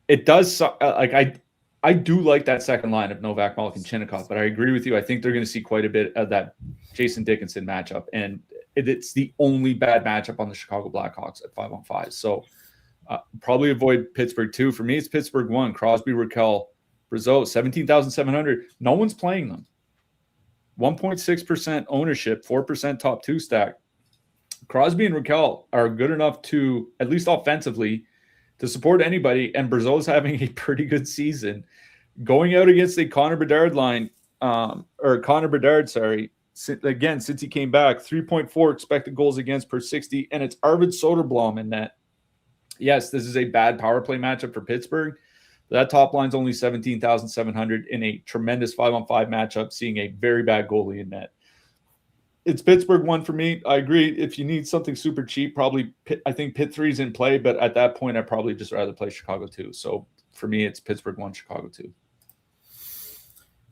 It does like I do like that second line of Novak, Malkin, Chinnikov, but I agree with you. I think they're going to see quite a bit of that Jason Dickinson matchup, and it's the only bad matchup on the Chicago Blackhawks at 5-on-5. So probably avoid Pittsburgh too. For me, it's Pittsburgh 1, Crosby, Raquel, Brazeau, 17,700. No one's playing them. 1.6% ownership, 4% top 2 stack. Crosby and Raquel are good enough to, at least offensively, to support anybody, and Brazeau's having a pretty good season. Going out against a Connor Bedard line, again, since he came back, 3.4 expected goals against per 60, and it's Arvid Soderblom in net. Yes, this is a bad power play matchup for Pittsburgh. That top line's only 17,700 in a tremendous 5-on-5 matchup, seeing a very bad goalie in net. It's Pittsburgh 1 for me. I agree. If you need something super cheap, probably I think Pitt 3 is in play, but at that point, I'd probably just rather play Chicago 2. So for me, it's Pittsburgh 1, Chicago 2.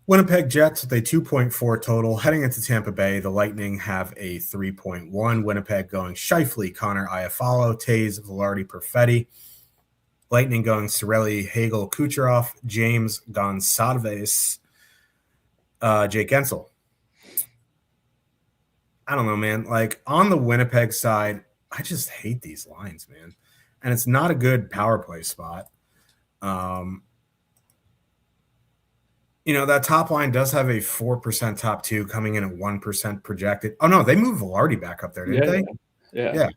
Winnipeg Jets with a 2.4 total. Heading into Tampa Bay, the Lightning have a 3.1. Winnipeg going Scheifele, Connor Iafallo, Taves, Velarde, Perfetti. Lightning going Cirelli, Hagel, Kucherov, James Gonsalves, Jake Gensel. I don't know, man. Like on the Winnipeg side, I just hate these lines, man. And it's not a good power play spot. That top line does have a 4% top 2 coming in at 1% projected. Oh, no, they moved Velarde back up there, didn't they?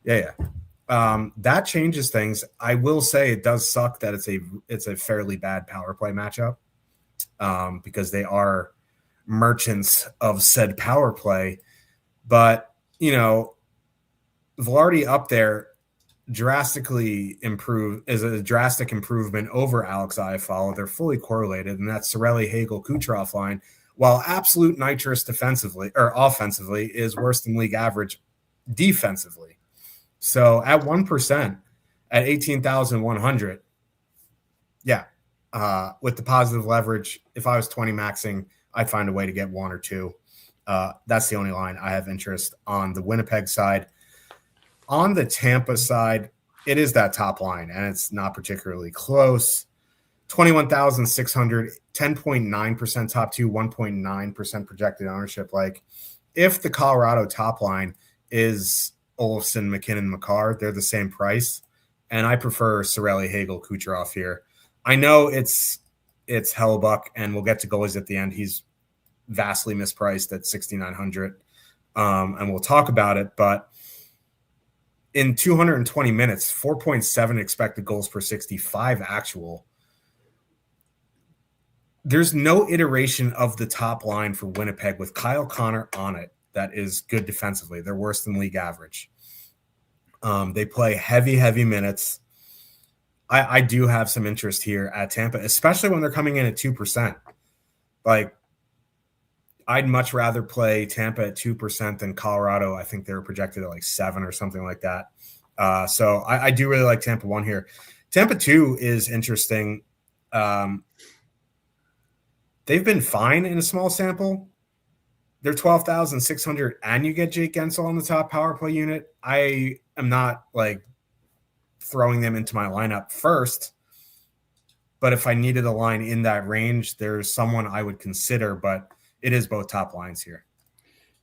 Yeah. That changes things. I will say it does suck that it's a fairly bad power play matchup because they are merchants of said power play. But, Velarde up there drastically is a drastic improvement over Alex Iafallo. They're fully correlated, and that Cirelli, Hagel, Kucherov line, while absolute nitrous defensively or offensively, is worse than league average defensively. So at 1% at 18,100, with the positive leverage, if I was 20 maxing, I'd find a way to get 1 or 2. That's the only line I have interest on the Winnipeg side. On the Tampa side, it is that top line, and it's not particularly close. 21,600, 10.9% top 2, 1.9% projected ownership. Like, if the Colorado top line is Olofsson, McKinnon, Makar, they're the same price, and I prefer Cirelli, Hagel, Kucherov here. I know it's Hellebuck, and we'll get to goalies at the end. He's vastly mispriced at 6,900, and we'll talk about it, but in 220 minutes, 4.7 expected goals per 65 actual. There's no iteration of the top line for Winnipeg with Kyle Connor on it that is good defensively. They're worse than league average. They play heavy minutes. I do have some interest here at Tampa, especially when they're coming in at 2%. Like, I'd much rather play Tampa at 2% than Colorado. I think they're projected at like 7 or something like that. So I do really like Tampa 1 here. Tampa 2 is interesting. They've been fine in a small sample. They're 12,600, and you get Jake Gensel on the top power play unit. I am not like throwing them into my lineup first, but if I needed a line in that range, there's someone I would consider, but it is both top lines here.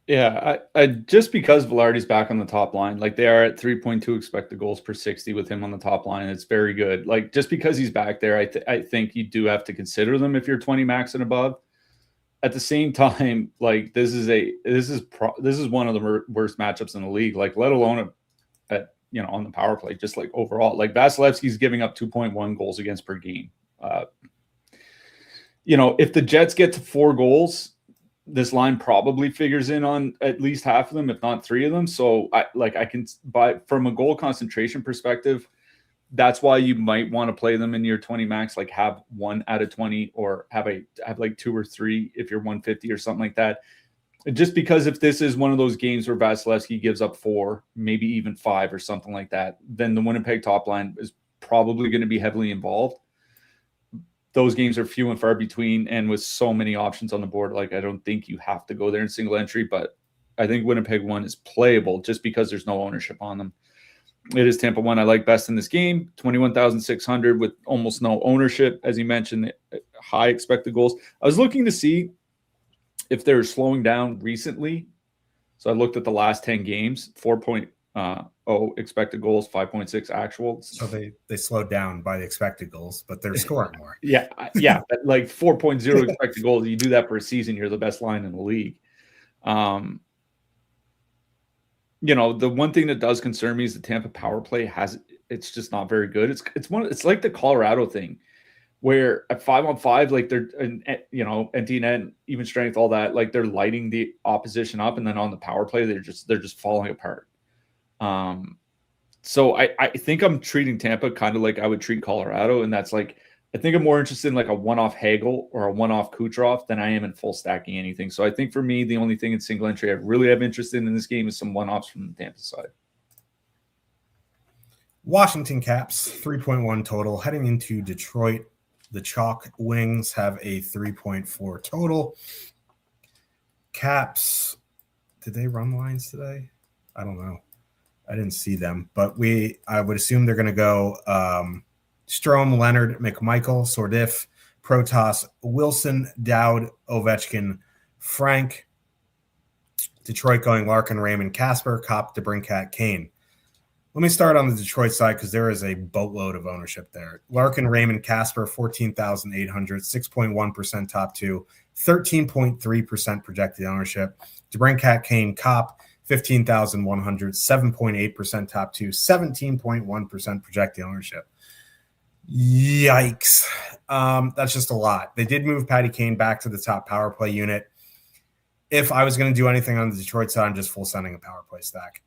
Yeah, I just because Velarde's back on the top line, like they are at 3.2 expected goals per 60 with him on the top line. It's very good. Like just because he's back there, I think you do have to consider them if you're 20 max and above. At the same time, like this is one of the worst matchups in the league. Like let alone on the power play, just like overall. Like Vasilevsky's giving up 2.1 goals against per game. If the Jets get to 4 goals, this line probably figures in on at least half of them, if not 3 of them. So I can buy from a goal concentration perspective. That's why you might want to play them in your 20 max, like have 1 out of 20 or have like 2 or 3 if you're 150 or something like that. Just because if this is one of those games where Vasilevsky gives up 4, maybe even 5 or something like that, then the Winnipeg top line is probably going to be heavily involved. Those games are few and far between, and with so many options on the board, like I don't think you have to go there in single entry, but I think Winnipeg 1 is playable just because there's no ownership on them. It is Tampa 1 I like best in this game, 21,600 with almost no ownership. As you mentioned, high expected goals. I was looking to see if they're slowing down recently. So I looked at the last 10 games, 4.0 expected goals, 5.6 actual. So they slowed down by the expected goals, but they're scoring more. Yeah. Like 4.0 expected goals. You do that for a season, you're the best line in the league. The one thing that does concern me is the Tampa power play it's just not very good. It's like the Colorado thing, where at 5-on-5, like they're, empty net, even strength, all that, like they're lighting the opposition up, and then on the power play, they're just falling apart. So I think I'm treating Tampa kind of like I would treat Colorado, and that's like, I think I'm more interested in like a one-off Hagel or a one-off Kucherov than I am in full stacking anything. So I think for me, the only thing in single entry I really have interest in this game is some one-offs from the Tampa side. Washington Caps, 3.1 total. Heading into Detroit, the Chalk Wings have a 3.4 total. Caps, did they run lines today? I don't know. I didn't see them, but I would assume they're going to go Strome, Leonard, McMichael, Sordif, Protas, Wilson, Dowd, Ovechkin, Frank. Detroit going Larkin, Raymond, Casper, Kopp, DeBrincat, Kane. Let me start on the Detroit side because there is a boatload of ownership there. Larkin, Raymond, Casper, 14,800, 6.1% top 2, 13.3% projected ownership. DeBrincat, Kane, Kopp, 15,100, 7.8% top 2, 17.1% projected ownership. Yikes. That's just a lot. They did move Patty Kane back to the top power play unit. If I was going to do anything on the Detroit side, I'm just full sending a power play stack.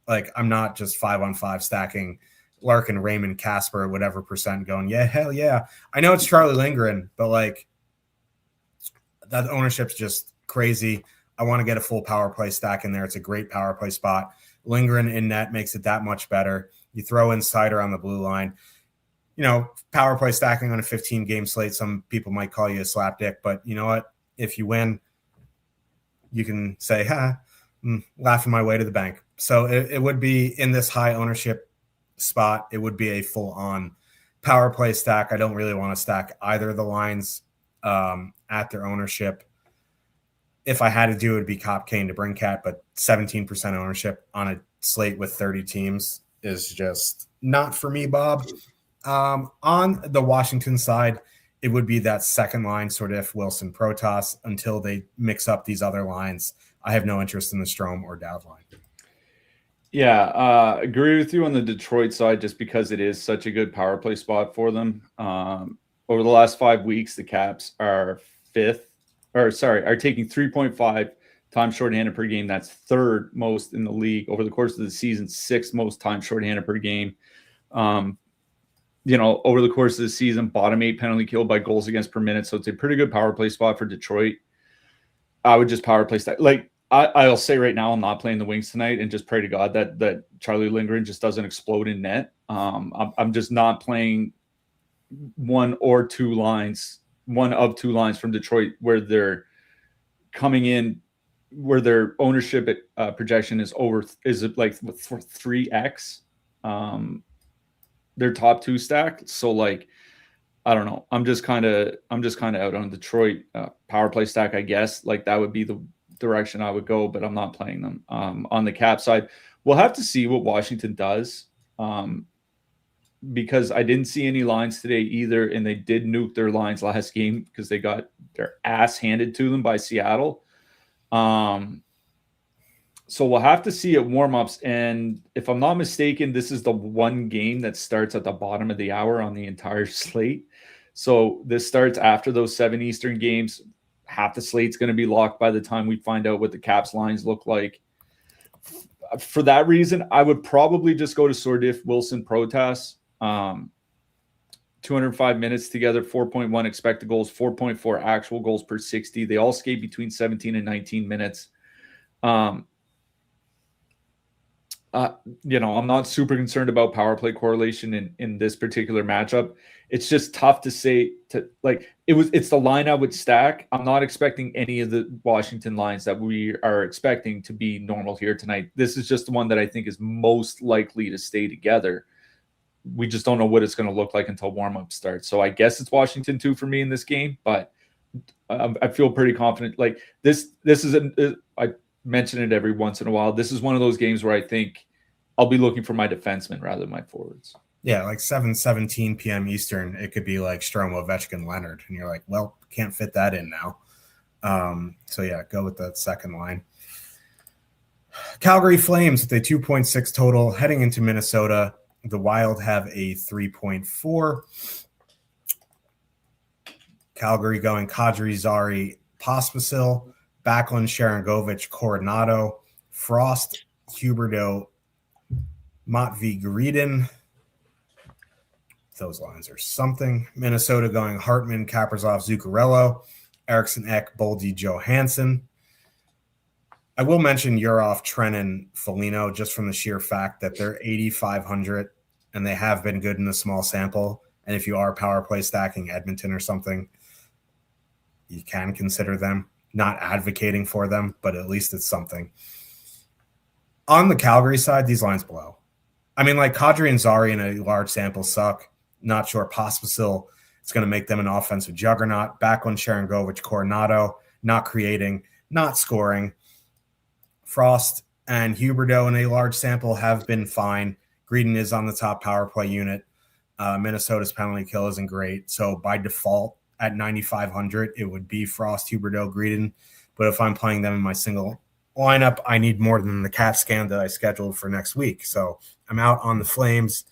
Like, I'm not just 5-on-5 stacking Larkin, Raymond, Casper, whatever percent going, yeah, hell yeah. I know it's Charlie Lindgren, but like that ownership's just crazy. I want to get a full power play stack in there. It's a great power play spot. Lindgren in net makes it that much better. You throw in Sider on the blue line. Power play stacking on a 15-game slate, some people might call you a slapdick, but you know what? If you win, you can say, laughing my way to the bank. So it would be in this high ownership spot. It would be a full-on power play stack. I don't really want to stack either of the lines at their ownership. If I had to do it, would be Kopp, Kane, DeBrincat, but 17% ownership on a slate with 30 teams is just not for me, Bob. On the Washington side, it would be that second line, sort of Wilson, Protas, until they mix up these other lines. I have no interest in the Strome or Dowd line. Yeah, agree with you on the Detroit side, just because it is such a good power play spot for them. Over the last 5 weeks, the Caps are taking 3.5 times shorthanded per game. That's third most in the league. Over the course of the season, sixth most times shorthanded per game. Over the course of the season, bottom 8 penalty kill by goals against per minute. So it's a pretty good power play spot for Detroit. I would just power play stack. Like I'll say right now, I'm not playing the Wings tonight, and just pray to God that Charlie Lindgren just doesn't explode in net. I'm just not playing one of two lines from Detroit where they're coming in, where their ownership projection is like 3x. Their top 2 stack. So like, I don't know. I'm just kind of out on Detroit power play stack, I guess. Like that would be the direction I would go, but I'm not playing them. On the Cap side, we'll have to see what Washington does, because I didn't see any lines today either, and they did nuke their lines last game because they got their ass handed to them by Seattle. So we'll have to see at warmups, and if I'm not mistaken, this is the one game that starts at the bottom of the hour on the entire slate. So this starts after those 7 Eastern games. Half the slate's going to be locked by the time we find out what the Caps lines look like. For that reason, I would probably just go to Sordif, Wilson, Protas. 205 minutes together, 4.1 expected goals, 4.4 actual goals per 60. They all skate between 17 and 19 minutes. I'm not super concerned about power play correlation in this particular matchup. It's just tough to say it's the line I would stack. I'm not expecting any of the Washington lines that we are expecting to be normal here tonight. This is just the one that I think is most likely to stay together. We just don't know what it's going to look like until warm-up starts. So I guess it's Washington 2 for me in this game, but I feel pretty confident. Like this is I mention it every once in a while. This is one of those games where I think I'll be looking for my defensemen rather than my forwards. Yeah, like 7:17 p.m. Eastern, it could be like Strome, Ovechkin, Leonard, and you're like, well, can't fit that in now. So yeah, go with that second line. Calgary Flames with a 2.6 total heading into Minnesota. The Wild have a 3.4. Calgary going Kadri, Zari, Pospisil, Backlund, Sharangovich, Coronado, Frost, Huberdeau, Matvei Gridin. Those lines are something. Minnesota going Hartman, Kaprizov, Zuccarello, Eriksson Ek, Boldy, Johansson. I will mention Urov, Trenin, Foligno, just from the sheer fact that they're 8,500 and they have been good in a small sample. And if you are power play stacking Edmonton or something, you can consider them. Not advocating for them, but at least it's something. On the Calgary side, these lines blow. I mean, like Kadri and Zari in a large sample suck. Not sure Pospisil is going to make them an offensive juggernaut. Backlund, Sharangovich, Coronado, not creating, not scoring. Frost and Huberdeau in a large sample have been fine. Gridin is on the top power play unit. Minnesota's penalty kill isn't great. So by default, at 9,500, it would be Frost, Huberdeau, Gridin. But if I'm playing them in my single lineup, I need more than the CAT scan that I scheduled for next week. So I'm out on the Flames.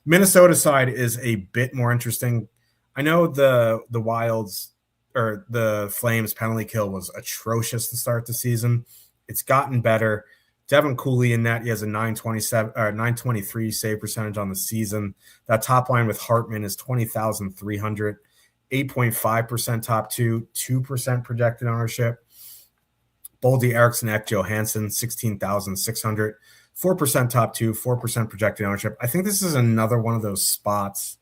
Minnesota side is a bit more interesting. I know the Wild's or the Flames penalty kill was atrocious to start the season. It's gotten better. Devin Cooley in net, he has a 923 save percentage on the season. That top line with Hartman is 20,300, 8.5% top two, 2% projected ownership. Boldy, Eriksson Ek, Johansson, 16,600, 4% top two, 4% projected ownership. I think this is another one of those spots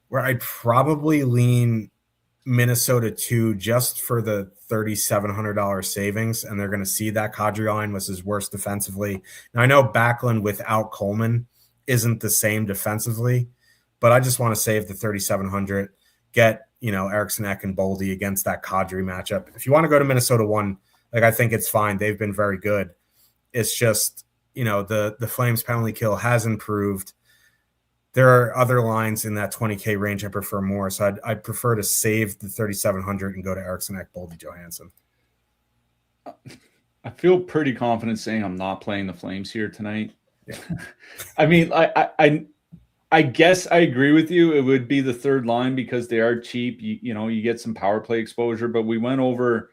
where I'd probably lean Minnesota 2 just for the $3,700 savings, and they're going to see that Kadri line was his worst defensively. Now, I know Backlund without Coleman isn't the same defensively, but I just want to save the $3,700, get, Eriksson Ek and Boldy against that Kadri matchup. If you want to go to Minnesota 1, I think it's fine. They've been very good. It's just, the Flames penalty kill has improved. There are other lines in that 20K range I prefer more, so I'd prefer to save the 3,700 and go to Eriksson Ek, Boldy, Johansson. I feel pretty confident saying I'm not playing the Flames here tonight. Yeah. I mean, I guess I agree with you. It would be the third line because they are cheap. You get some power play exposure, but we went over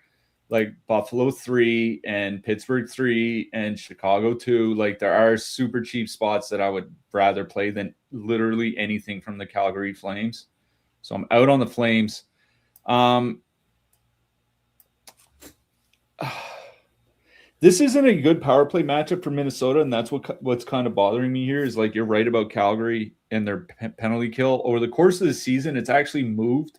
like Buffalo 3 and Pittsburgh 3 and Chicago 2. Like there are super cheap spots that I would rather play than literally anything from the Calgary Flames. So I'm out on the Flames. This isn't a good power play matchup for Minnesota, and that's what's kind of bothering me here is like you're right about Calgary and their penalty kill. Over the course of the season, it's actually moved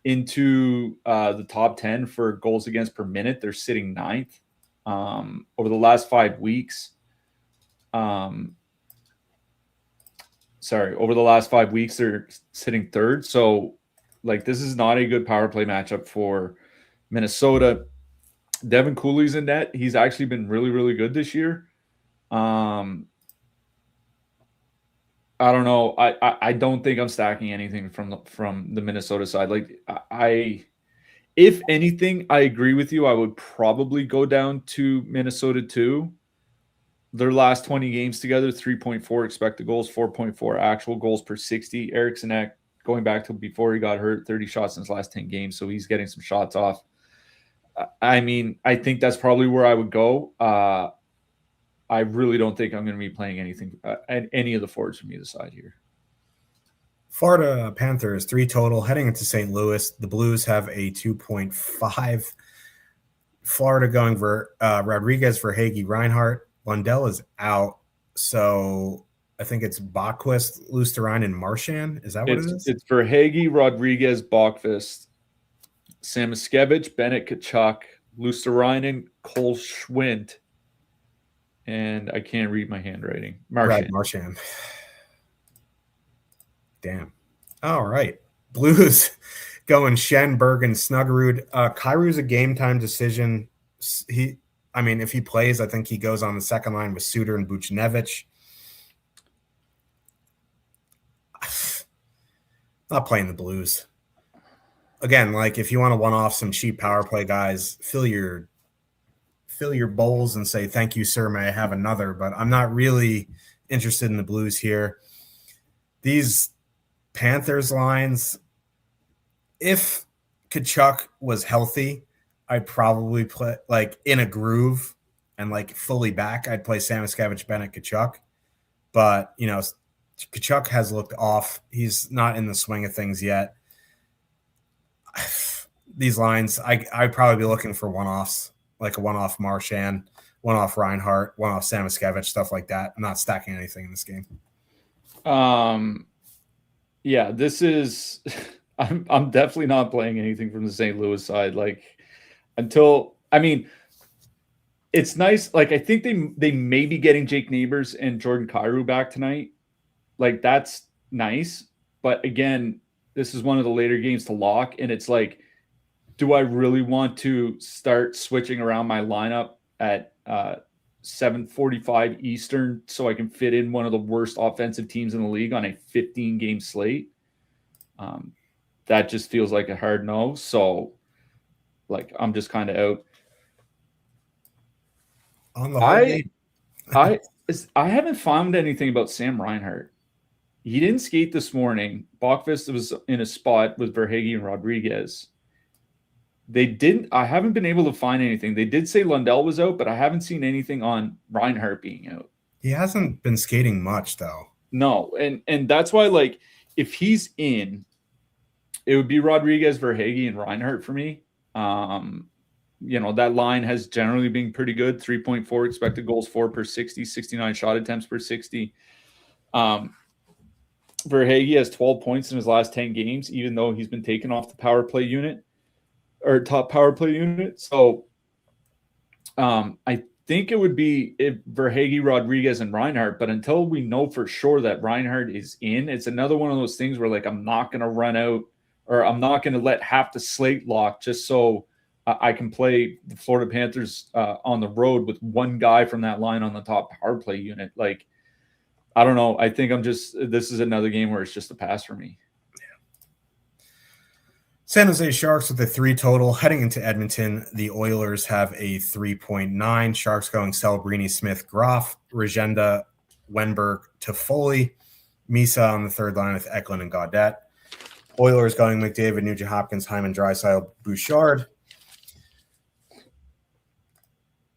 into the top 10 for goals against per minute. They're sitting 9th over the last 5 weeks. Over the last 5 weeks, they're sitting 3rd. So, this is not a good power play matchup for Minnesota. Devin Cooley's in net. He's actually been really, really good this year. I don't know. I don't think I'm stacking anything from the Minnesota side. If anything, I agree with you. I would probably go down to Minnesota 2. Their last 20 games together, 3.4 expected goals, 4.4 actual goals per 60. Eriksson Ek, going back to before he got hurt, 30 shots in his last 10 games, so he's getting some shots off. I mean, I think that's probably where I would go. I really don't think I'm going to be playing anything, any of the forwards from either side here. Florida Panthers, 3 total, heading into St. Louis. The Blues have a 2.5. Florida going for Rodriguez, for Hagee, Reinhart. Lundell is out, so I think it's Bachquist, Lusterine, and Marchand. Is that what it is? It's for Hagee, Rodriguez, Bachquist, Samoskevich, Bennett, Kachuk, Lusterine, Cole Schwint, and I can't read my handwriting. Marchand. Damn. All right. Blues going Shen, Bergen, Snuggerud. Kairu's a game time decision. If he plays, I think he goes on the second line with Suter and Buchnevich. Not playing the Blues. Again, like if you want to one-off some cheap power play guys, fill your bowls and say, thank you, sir, may I have another? But I'm not really interested in the Blues here. These Panthers lines, if Kachuk was healthy, I'd probably play like in a groove and like fully back. I'd play Samoskevich, Bennett, Kachuk. But, Kachuk has looked off. He's not in the swing of things yet. These lines, I'd probably be looking for one-offs, like a one-off Marchand, one-off Reinhart, one-off Samoskevich, stuff like that. I'm not stacking anything in this game. Yeah, this is I'm definitely not playing anything from the St. Louis side. Like it's nice. Like I think they may be getting Jake Neighbors and Jordan Kyrou back tonight. Like that's nice. But again, this is one of the later games to lock. And it's like, do I really want to start switching around my lineup at 7:45 Eastern so I can fit in one of the worst offensive teams in the league on a 15-game slate? That just feels like a hard no. So, like, I'm just kind of out. On the whole I haven't found anything about Sam Reinhart. He didn't skate this morning. Bachquist was in a spot with Verhaeghe and Rodriguez. I haven't been able to find anything. They did say Lundell was out, but I haven't seen anything on Reinhart being out. He hasn't been skating much, though. No, and that's why, like, if he's in, it would be Rodriguez, Verhaeghe, and Reinhart for me. That line has generally been pretty good. 3.4 expected goals for per 60, 69 shot attempts per 60. Verhaeghe has 12 points in his last 10 games, even though he's been taken off the power play unit or top power play unit. So I think it would be Verhaeghe, Rodriguez, and Reinhart. But until we know for sure that Reinhart is in, it's another one of those things where, like, I'm not going to run out or I'm not going to let half the slate lock just so I can play the Florida Panthers on the road with one guy from that line on the top power play unit. Like, I don't know. I think this is another game where it's just a pass for me. San Jose Sharks with a 3 total. Heading into Edmonton, the Oilers have a 3.9. Sharks going Celebrini, Smith, Groff, Regenda, Wenberg, Toffoli, Misa on the third line with Eklund and Gaudette. Oilers going McDavid, Nugent Hopkins, Hyman, Draisaitl, Bouchard.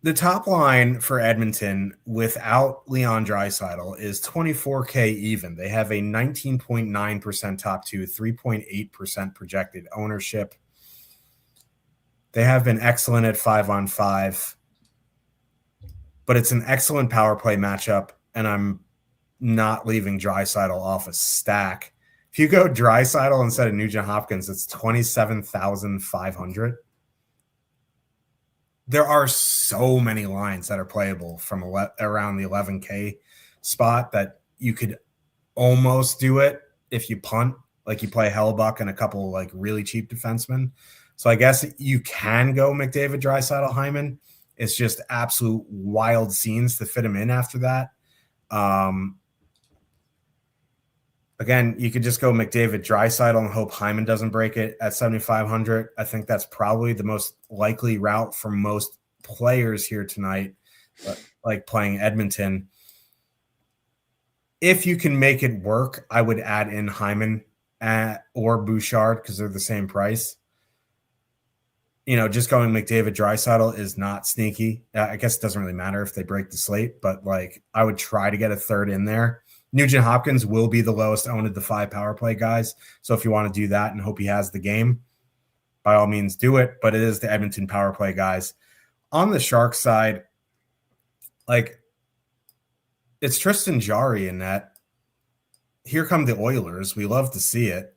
The top line for Edmonton without Leon Draisaitl is 24K even. They have a 19.9% top two, 3.8% projected ownership. They have been excellent at 5-on-5, but it's an excellent power play matchup, and I'm not leaving Draisaitl off a stack. If you go Draisaitl instead of Nugent Hopkins, it's 27,500. There are so many lines that are playable from around the 11K spot that you could almost do it if you punt, like you play Hellebuck and a couple like really cheap defensemen. So I guess you can go McDavid, Draisaitl, Hyman. It's just absolute wild scenes to fit him in after that. Again, you could just go McDavid, Draisaitl, and hope Hyman doesn't break it at 7,500. I think that's probably the most likely route for most players here tonight, like playing Edmonton. If you can make it work, I would add in Hyman or Bouchard because they're the same price. Just going McDavid, Draisaitl is not sneaky. I guess it doesn't really matter if they break the slate, but like I would try to get a third in there Nugent Hopkins will be the lowest owned of the 5 power play guys. So if you want to do that and hope he has the game, by all means do it. But it is the Edmonton power play guys. On the Sharks side, like, it's Tristan Jarry in that. Here come the Oilers. We love to see it.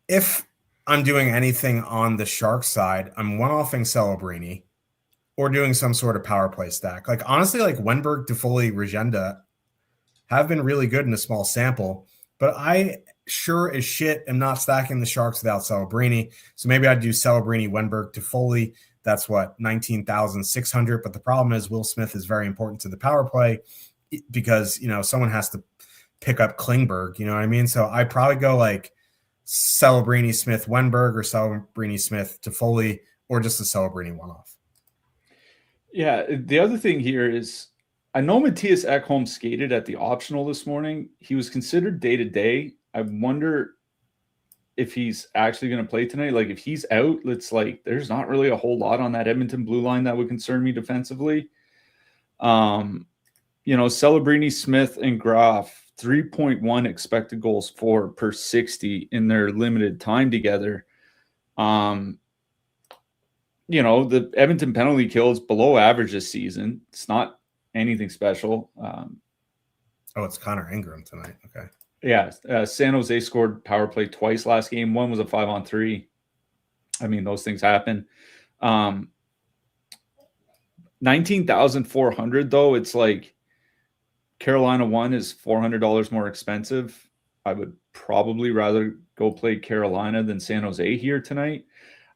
If I'm doing anything on the Sharks side, I'm one-offing Celebrini or doing some sort of power play stack. Like, honestly, like Wenberg, Toffoli, Regenda have been really good in a small sample, but I sure as shit am not stacking the Sharks without Celebrini. So maybe I'd do Celebrini, Wenberg, Toffoli. That's what, 19,600. But the problem is Will Smith is very important to the power play because, you know, someone has to pick up Klingberg, you know what I mean? So I probably go like Celebrini, Smith, Wenberg, or Celebrini, Smith, Toffoli, or just a Celebrini one-off. Yeah, the other thing here is I know Matthias Ekholm skated at the optional this morning. He was considered day-to-day. I wonder if he's actually going to play tonight. Like, if he's out, it's like there's not really a whole lot on that Edmonton blue line that would concern me defensively. You know, Celebrini, Smith, and Graf, 3.1 expected goals for per 60 in their limited time together. You know, the Edmonton penalty kill is below average this season. It's not anything special. It's Connor Ingram tonight. Okay. Yeah. San Jose scored power play twice last game. One was a 5-on-3. I mean, those things happen. 19,400 though. It's like Carolina 1 is $400 more expensive. I would probably rather go play Carolina than San Jose here tonight.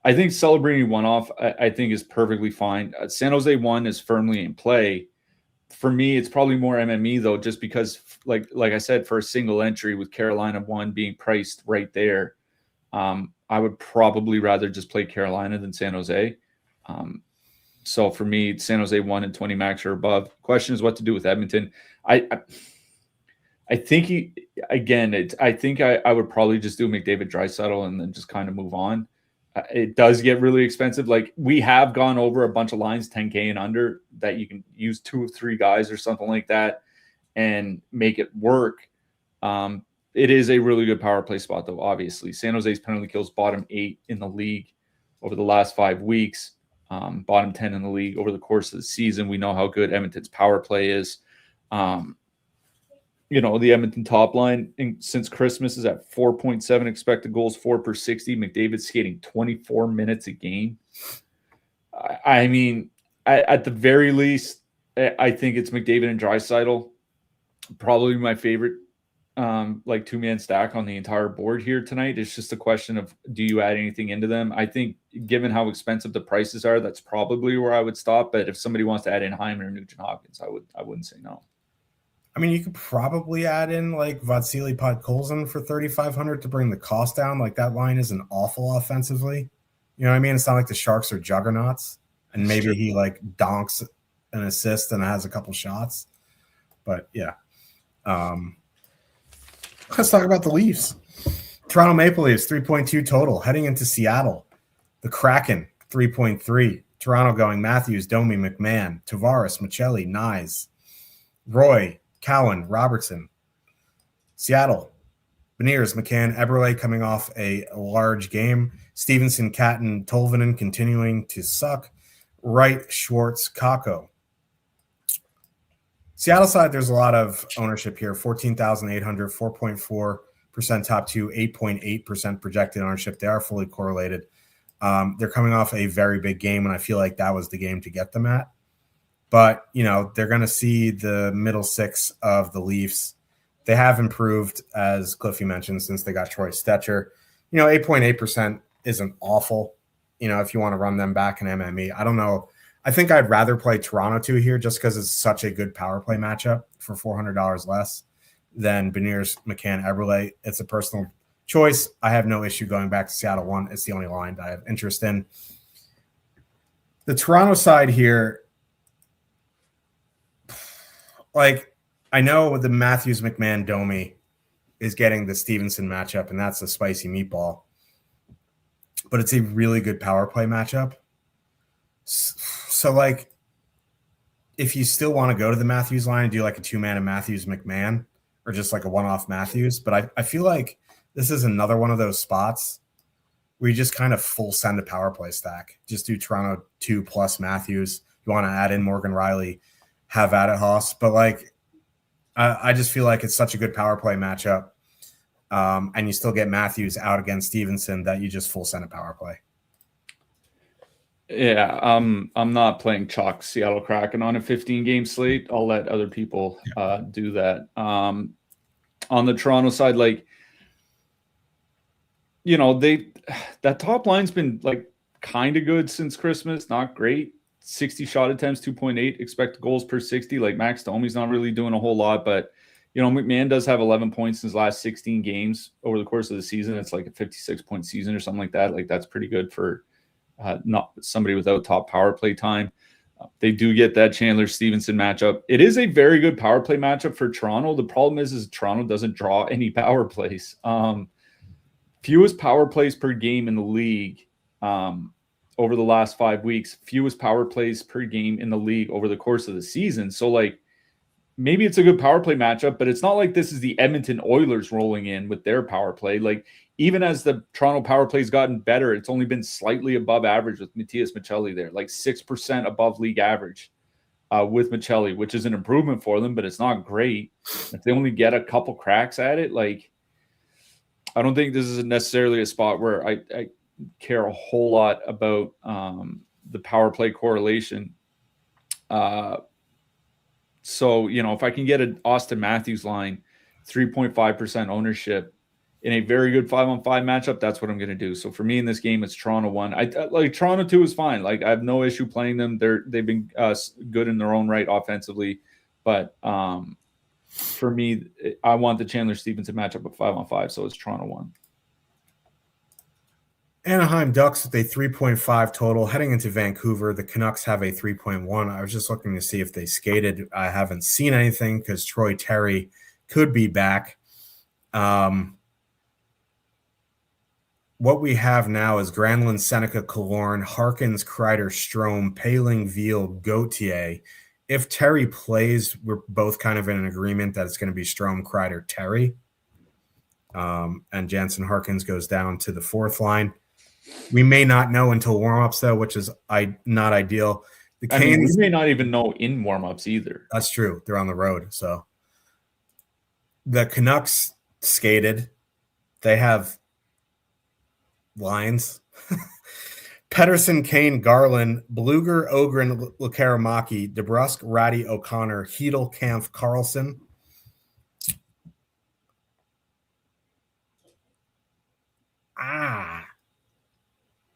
I think Celebrini one-off, I think, is perfectly fine. San Jose 1 is firmly in play. For me, it's probably more MME, though, just because, like I said, for a single entry with Carolina 1 being priced right there, I would probably rather just play Carolina than San Jose. So for me, San Jose 1 and 20 max or above. Question is what to do with Edmonton. I think I would probably just do McDavid Draisaitl and then just kind of move on. It does get really expensive. Like, we have gone over a bunch of lines, 10K and under, that you can use 2 or 3 guys or something like that and make it work. It is a really good power play spot, though, obviously. San Jose's penalty kills bottom 8 in the league over the last 5 weeks, bottom 10 in the league over the course of the season. We know how good Edmonton's power play is. You know, the Edmonton top line since Christmas is at 4.7 expected goals, 4 per 60. McDavid's skating 24 minutes a game. I mean, at the very least, I think it's McDavid and Draisaitl. Probably my favorite, like, 2-man stack on the entire board here tonight. It's just a question of, do you add anything into them? I think, given how expensive the prices are, that's probably where I would stop. But if somebody wants to add in Hyman or Nugent Hopkins, I wouldn't say no. I mean, you could probably add in like Vasily Podkolzin for 3,500 to bring the cost down. Like, that line isn't awful offensively. You know what I mean? It's not like the Sharks are juggernauts, and maybe he like donks an assist and has a couple shots. But yeah, let's talk about the Leafs. Toronto Maple Leafs 3.2 total heading into Seattle. The Kraken 3.3. Toronto going Matthews, Domi, McMahon, Tavares, Michelli, Nyes, Roy, Cowan, Robertson. Seattle, Beniers, McCann, Eberle coming off a large game. Stevenson, Catton, Tolvanen continuing to suck. Wright, Schwartz, Kakko. Seattle side, there's a lot of ownership here. 14,800, 4.4% top 2, 8.8% projected ownership. They are fully correlated. They're coming off a very big game, and I feel like that was the game to get them at. But, you know, they're going to see the middle 6 of the Leafs. They have improved, as Cliffy mentioned, since they got Troy Stetcher. You know, 8.8% isn't awful, you know, if you want to run them back in MME. I don't know. I think I'd rather play Toronto 2 here just because it's such a good power play matchup for $400 less than Beniers, McCann, Eberle. It's a personal choice. I have no issue going back to Seattle 1. It's the only line I have interest in. The Toronto side here, like, I know the Matthews, McMahon, Domi is getting the Stevenson matchup, and that's a spicy meatball. But it's a really good power play matchup. So, like, if you still want to go to the Matthews line and do like a 2-man of Matthews McMahon or just like a one-off Matthews, but I feel like this is another one of those spots where you just kind of full send a power play stack. Just do Toronto 2 plus Matthews. You want to add in Morgan Riley, have at it, Haas. But like, I just feel like it's such a good power play matchup. And you still get Matthews out against Stevenson that you just full send a power play. Yeah, I'm not playing chalk Seattle Kraken on a 15-game slate. I'll let other people do that. On the Toronto side, like, you know, that top line's been like kind of good since Christmas, not great. 60 shot attempts, 2.8 expected goals per 60. Like Max Domi's not really doing a whole lot, but you know, McMahon does have 11 points in his last 16 games over the course of the season. It's like a 56-point season or something like that. Like that's pretty good for not somebody without top power play time. They do get that Chandler Stevenson matchup. It is a very good power play matchup for Toronto. The problem is Toronto doesn't draw any power plays. Fewest power plays per game in the league over the last 5 weeks, fewest power plays per game in the league over the course of the season. So like maybe it's a good power play matchup, but it's not like this is the Edmonton Oilers rolling in with their power play. Like even as the Toronto power play has gotten better, it's only been slightly above average with Matias Maccelli there, like 6% above league average with Maccelli, which is an improvement for them, but it's not great. If they only get a couple cracks at it, like I don't think this is necessarily a spot where I care a whole lot about the power play correlation. So, you know, if I can get an Austin Matthews line, 3.5% ownership in a very good 5-on-5 matchup, that's what I'm going to do. So for me in this game, it's Toronto 1. I like Toronto 2 is fine. Like I have no issue playing them. They've been good in their own right offensively, but for me, I want the Chandler Stevenson matchup at 5-on-5. So it's Toronto 1. Anaheim Ducks with a 3.5 total heading into Vancouver. The Canucks have a 3.1. I was just looking to see if they skated. I haven't seen anything because Troy Terry could be back. What we have now is Granlund, Seneca, Killorn, Harkins, Kreider, Strome, Paling, Veal, Gauthier. If Terry plays, we're both kind of in an agreement that it's going to be Strome, Kreider, Terry. And Jansen Harkins goes down to the fourth line. We may not know until warmups, though, which is not ideal. The Canes, we may not even know in warmups either. That's true. They're on the road. So the Canucks skated. They have lines. Pettersson, Kane, Garland, Bluger, Ogren, Lekaramaki, DeBrusk, Ratty, O'Connor, Hedel, Kampf, Carlson.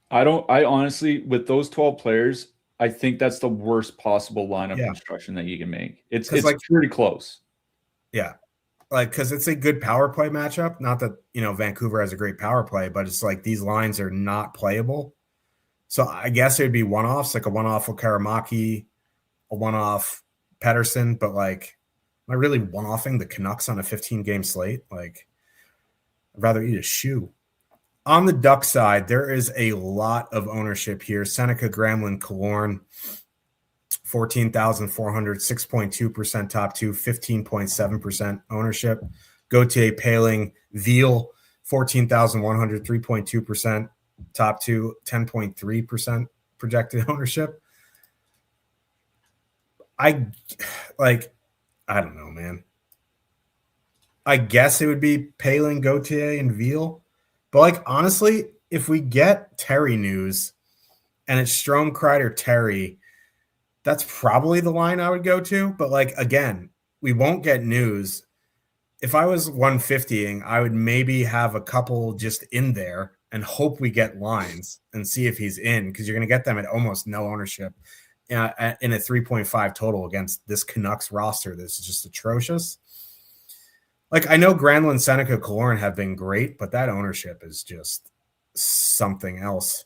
I honestly, with those 12 players, I think that's the worst possible lineup construction that you can make. It's like pretty close. Yeah. Like, because it's a good power play matchup. Not that, you know, Vancouver has a great power play, but it's like these lines are not playable. So I guess it would be one-offs, like a one-off Lekaramaki, a one-off Pettersson, but like, am I really one-offing the Canucks on a 15-game slate? Like, I'd rather eat a shoe. On the Duck side, there is a lot of ownership here. Seneca, Gramlin, Killorn, 14,400, 6.2% top two, 15.7% ownership. Gauthier, Paling, Veal, 14,100, 3.2% top two, 10.3% projected ownership. I don't know, man. I guess it would be Paling, Gauthier, and Veal. But like, honestly, if we get Terry news and it's Strome, Kreider, Terry, that's probably the line I would go to. But like, again, we won't get news. If I was 150ing, I would maybe have a couple just in there and hope we get lines and see if he's in, because you're going to get them at almost no ownership in a 3.5 total against this Canucks roster. This is just atrocious. Like, I know Granlund, Seneca, Killorn have been great, but that ownership is just something else.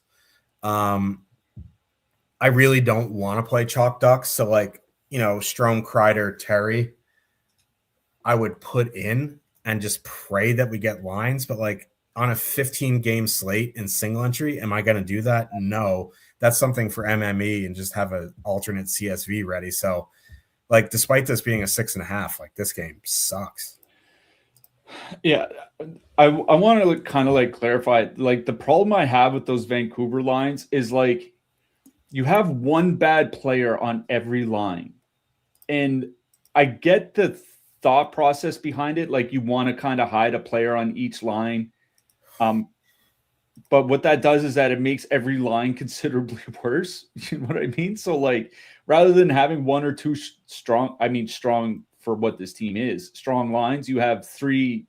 I really don't want to play chalk Ducks. So, like, you know, Strome, Kreider, Terry, I would put in and just pray that we get lines. But, like, on a 15-game slate in single entry, am I going to do that? No. That's something for MME and just have an alternate CSV ready. So like despite this being a 6.5, like this game sucks. Yeah, I want to kind of like clarify, like the problem I have with those Vancouver lines is like you have one bad player on every line. And I get the thought process behind it. Like you want to kind of hide a player on each line. But what that does is that it makes every line considerably worse. You know what I mean? So like rather than having one or two strong for what this team is, strong lines, you have 3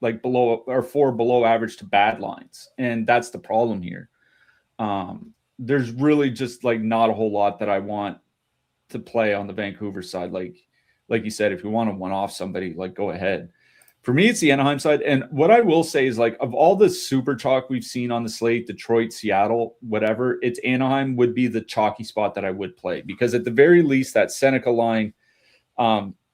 like below or 4 below average to bad lines. And that's the problem here. There's really just like not a whole lot that I want to play on the Vancouver side. Like you said, if you want to one-off somebody, like go ahead. For me, it's the Anaheim side. And what I will say is like of all the super chalk we've seen on the slate, Detroit, Seattle, whatever, it's Anaheim would be the chalky spot that I would play, because at the very least that Seneca line,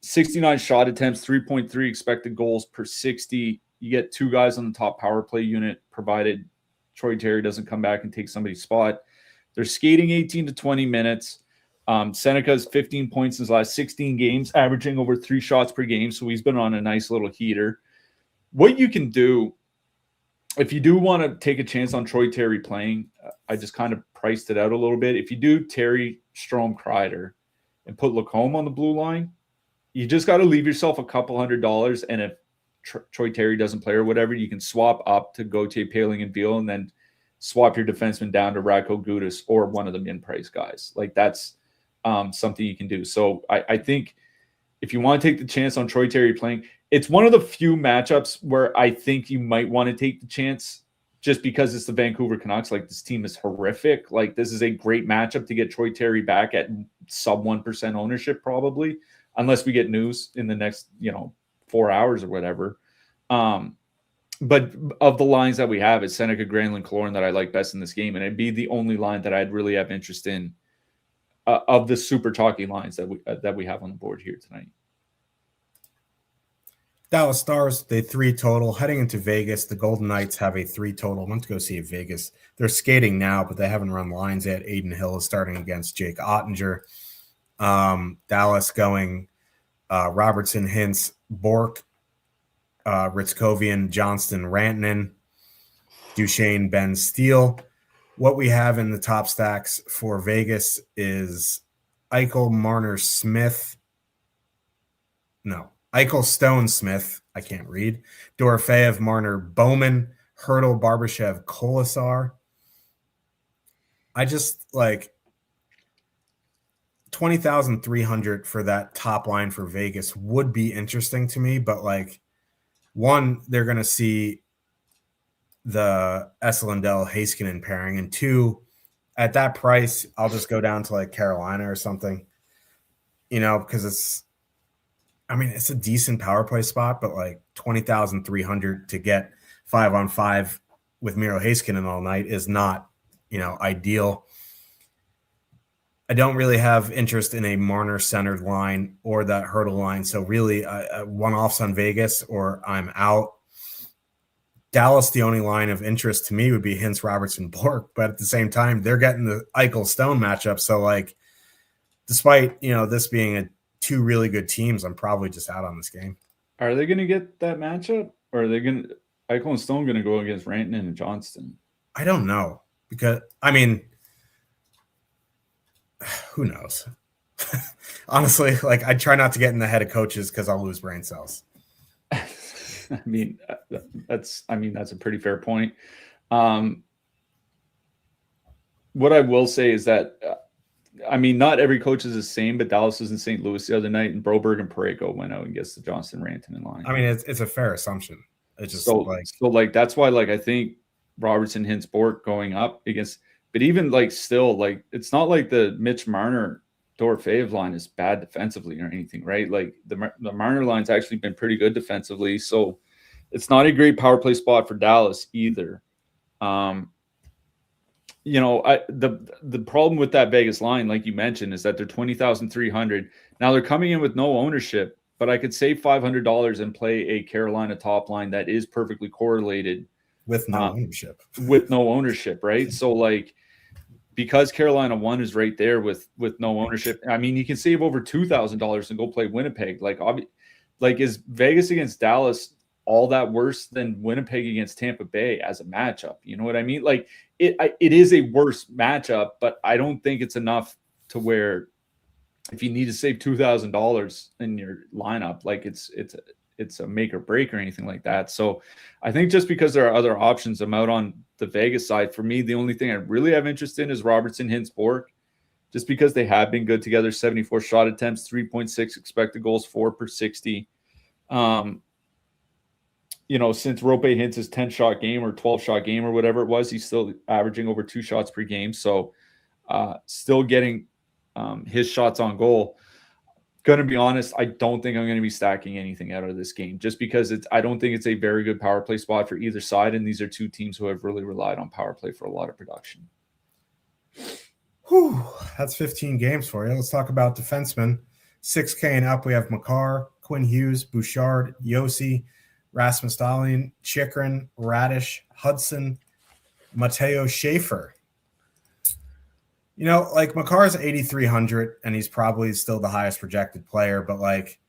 69 shot attempts, 3.3 expected goals per 60. You get 2 guys on the top power play unit, provided Troy Terry doesn't come back and take somebody's spot. They're skating 18 to 20 minutes. Seneca's 15 points in his last 16 games, averaging over 3 shots per game. So he's been on a nice little heater. What you can do, if you do want to take a chance on Troy Terry playing, I just kind of priced it out a little bit. If you do Terry, Strome, Kreider, and put Lacombe on the blue line, you just got to leave yourself a couple $100. And if Troy Terry doesn't play or whatever, you can swap up to Gauthier, Paling, and Veal, and then swap your defenseman down to Radko Gudas or one of the min-price guys. Like that's something you can do. So I think if you want to take the chance on Troy Terry playing, it's one of the few matchups where I think you might want to take the chance just because it's the Vancouver Canucks. Like this team is horrific. Like this is a great matchup to get Troy Terry back at sub 1% ownership probably, unless we get news in the next, 4 hours or whatever. But of the lines that we have, it's Seneca, Granlund, Killorn that I like best in this game. And it'd be the only line that I'd really have interest in of the super chalky lines that we have on the board here tonight. Dallas Stars, they 3 total. Heading into Vegas, the Golden Knights have a 3 total. I want to go see Vegas. They're skating now, but they haven't run lines yet. Aiden Hill is starting against Jake Ottinger. Dallas going Robertson, Hintz, Bork, Ritzkovian, Johnston, Rantanen, Duchesne, Ben Steele. What we have in the top stacks for Vegas is Eichel, Marner, Smith. No, Eichel, Stone, Smith. I can't read. Dorofeyev, Marner, Bowman, Hurdle, Barbashev, Kolasar. I just like 20,300 for that top line for Vegas would be interesting to me, but like one, they're going to see the Esselindell Heiskanen pairing, and 2, at that price, I'll just go down to like Carolina or something, because it's a decent power play spot, but like 20,300 to get 5-on-5 with Miro Heiskanen all night is not, ideal. I don't really have interest in a Marner centered line or that Hurdle line. So really one-offs on Vegas or I'm out. Dallas, the only line of interest to me would be Hintz, Robertson, Bork, but at the same time, they're getting the Eichel Stone matchup. So like, despite, this being 2 really good teams, I'm probably just out on this game. Are they going to get that matchup, or are they going to Eichel and Stone going to go against Rantanen and Johnston? I don't know, because who knows? Honestly, like I try not to get in the head of coaches because I'll lose brain cells. That's a pretty fair point. What I will say is that, not every coach is the same, but Dallas was in St. Louis the other night, and Broberg and Parayko went out against the Johnston Rantanen line. It's a fair assumption. It's just so that's why I think Robertson, Hintz, Bork going up against, but even still, it's not like the Mitch Marner Dorofeyev line is bad defensively or anything, right? Like the Marner line's actually been pretty good defensively, so it's not a great power play spot for Dallas either. The problem with that Vegas line, like you mentioned, is that they're 20,300. Now they're coming in with no ownership, but I could save $500 and play a Carolina top line that is perfectly correlated with no ownership. With no ownership, right? So because Carolina 1 is right there with no ownership. I mean, you can save over $2,000 and go play Winnipeg. Like is Vegas against Dallas all that worse than Winnipeg against Tampa Bay as a matchup? You know what I mean? Like it is a worse matchup, but I don't think it's enough to where if you need to save $2,000 in your lineup, like it's a make or break or anything like that. So I think just because there are other options, I'm out on the Vegas side. For me, the only thing I really have interest in is Robertson, Hintz, Bork, just because they have been good together. 74 shot attempts, 3.6 expected goals, 4 per 60. Since Rope Hintz' 10-shot game or 12-shot game or whatever it was, he's still averaging over 2 shots per game. So still getting his shots on goal. Going to be honest, I don't think I'm going to be stacking anything out of this game just because I don't think it's a very good power play spot for either side. And these are two teams who have really relied on power play for a lot of production. Whew, that's 15 games for you. Let's talk about defensemen. 6K and up, we have Makar, Quinn Hughes, Bouchard, Yossi, Rasmus Dahlin, Chychrun, Radish, Hudson, Mateo Schaefer. Like Makar's 8,300, and he's probably still the highest projected player. But like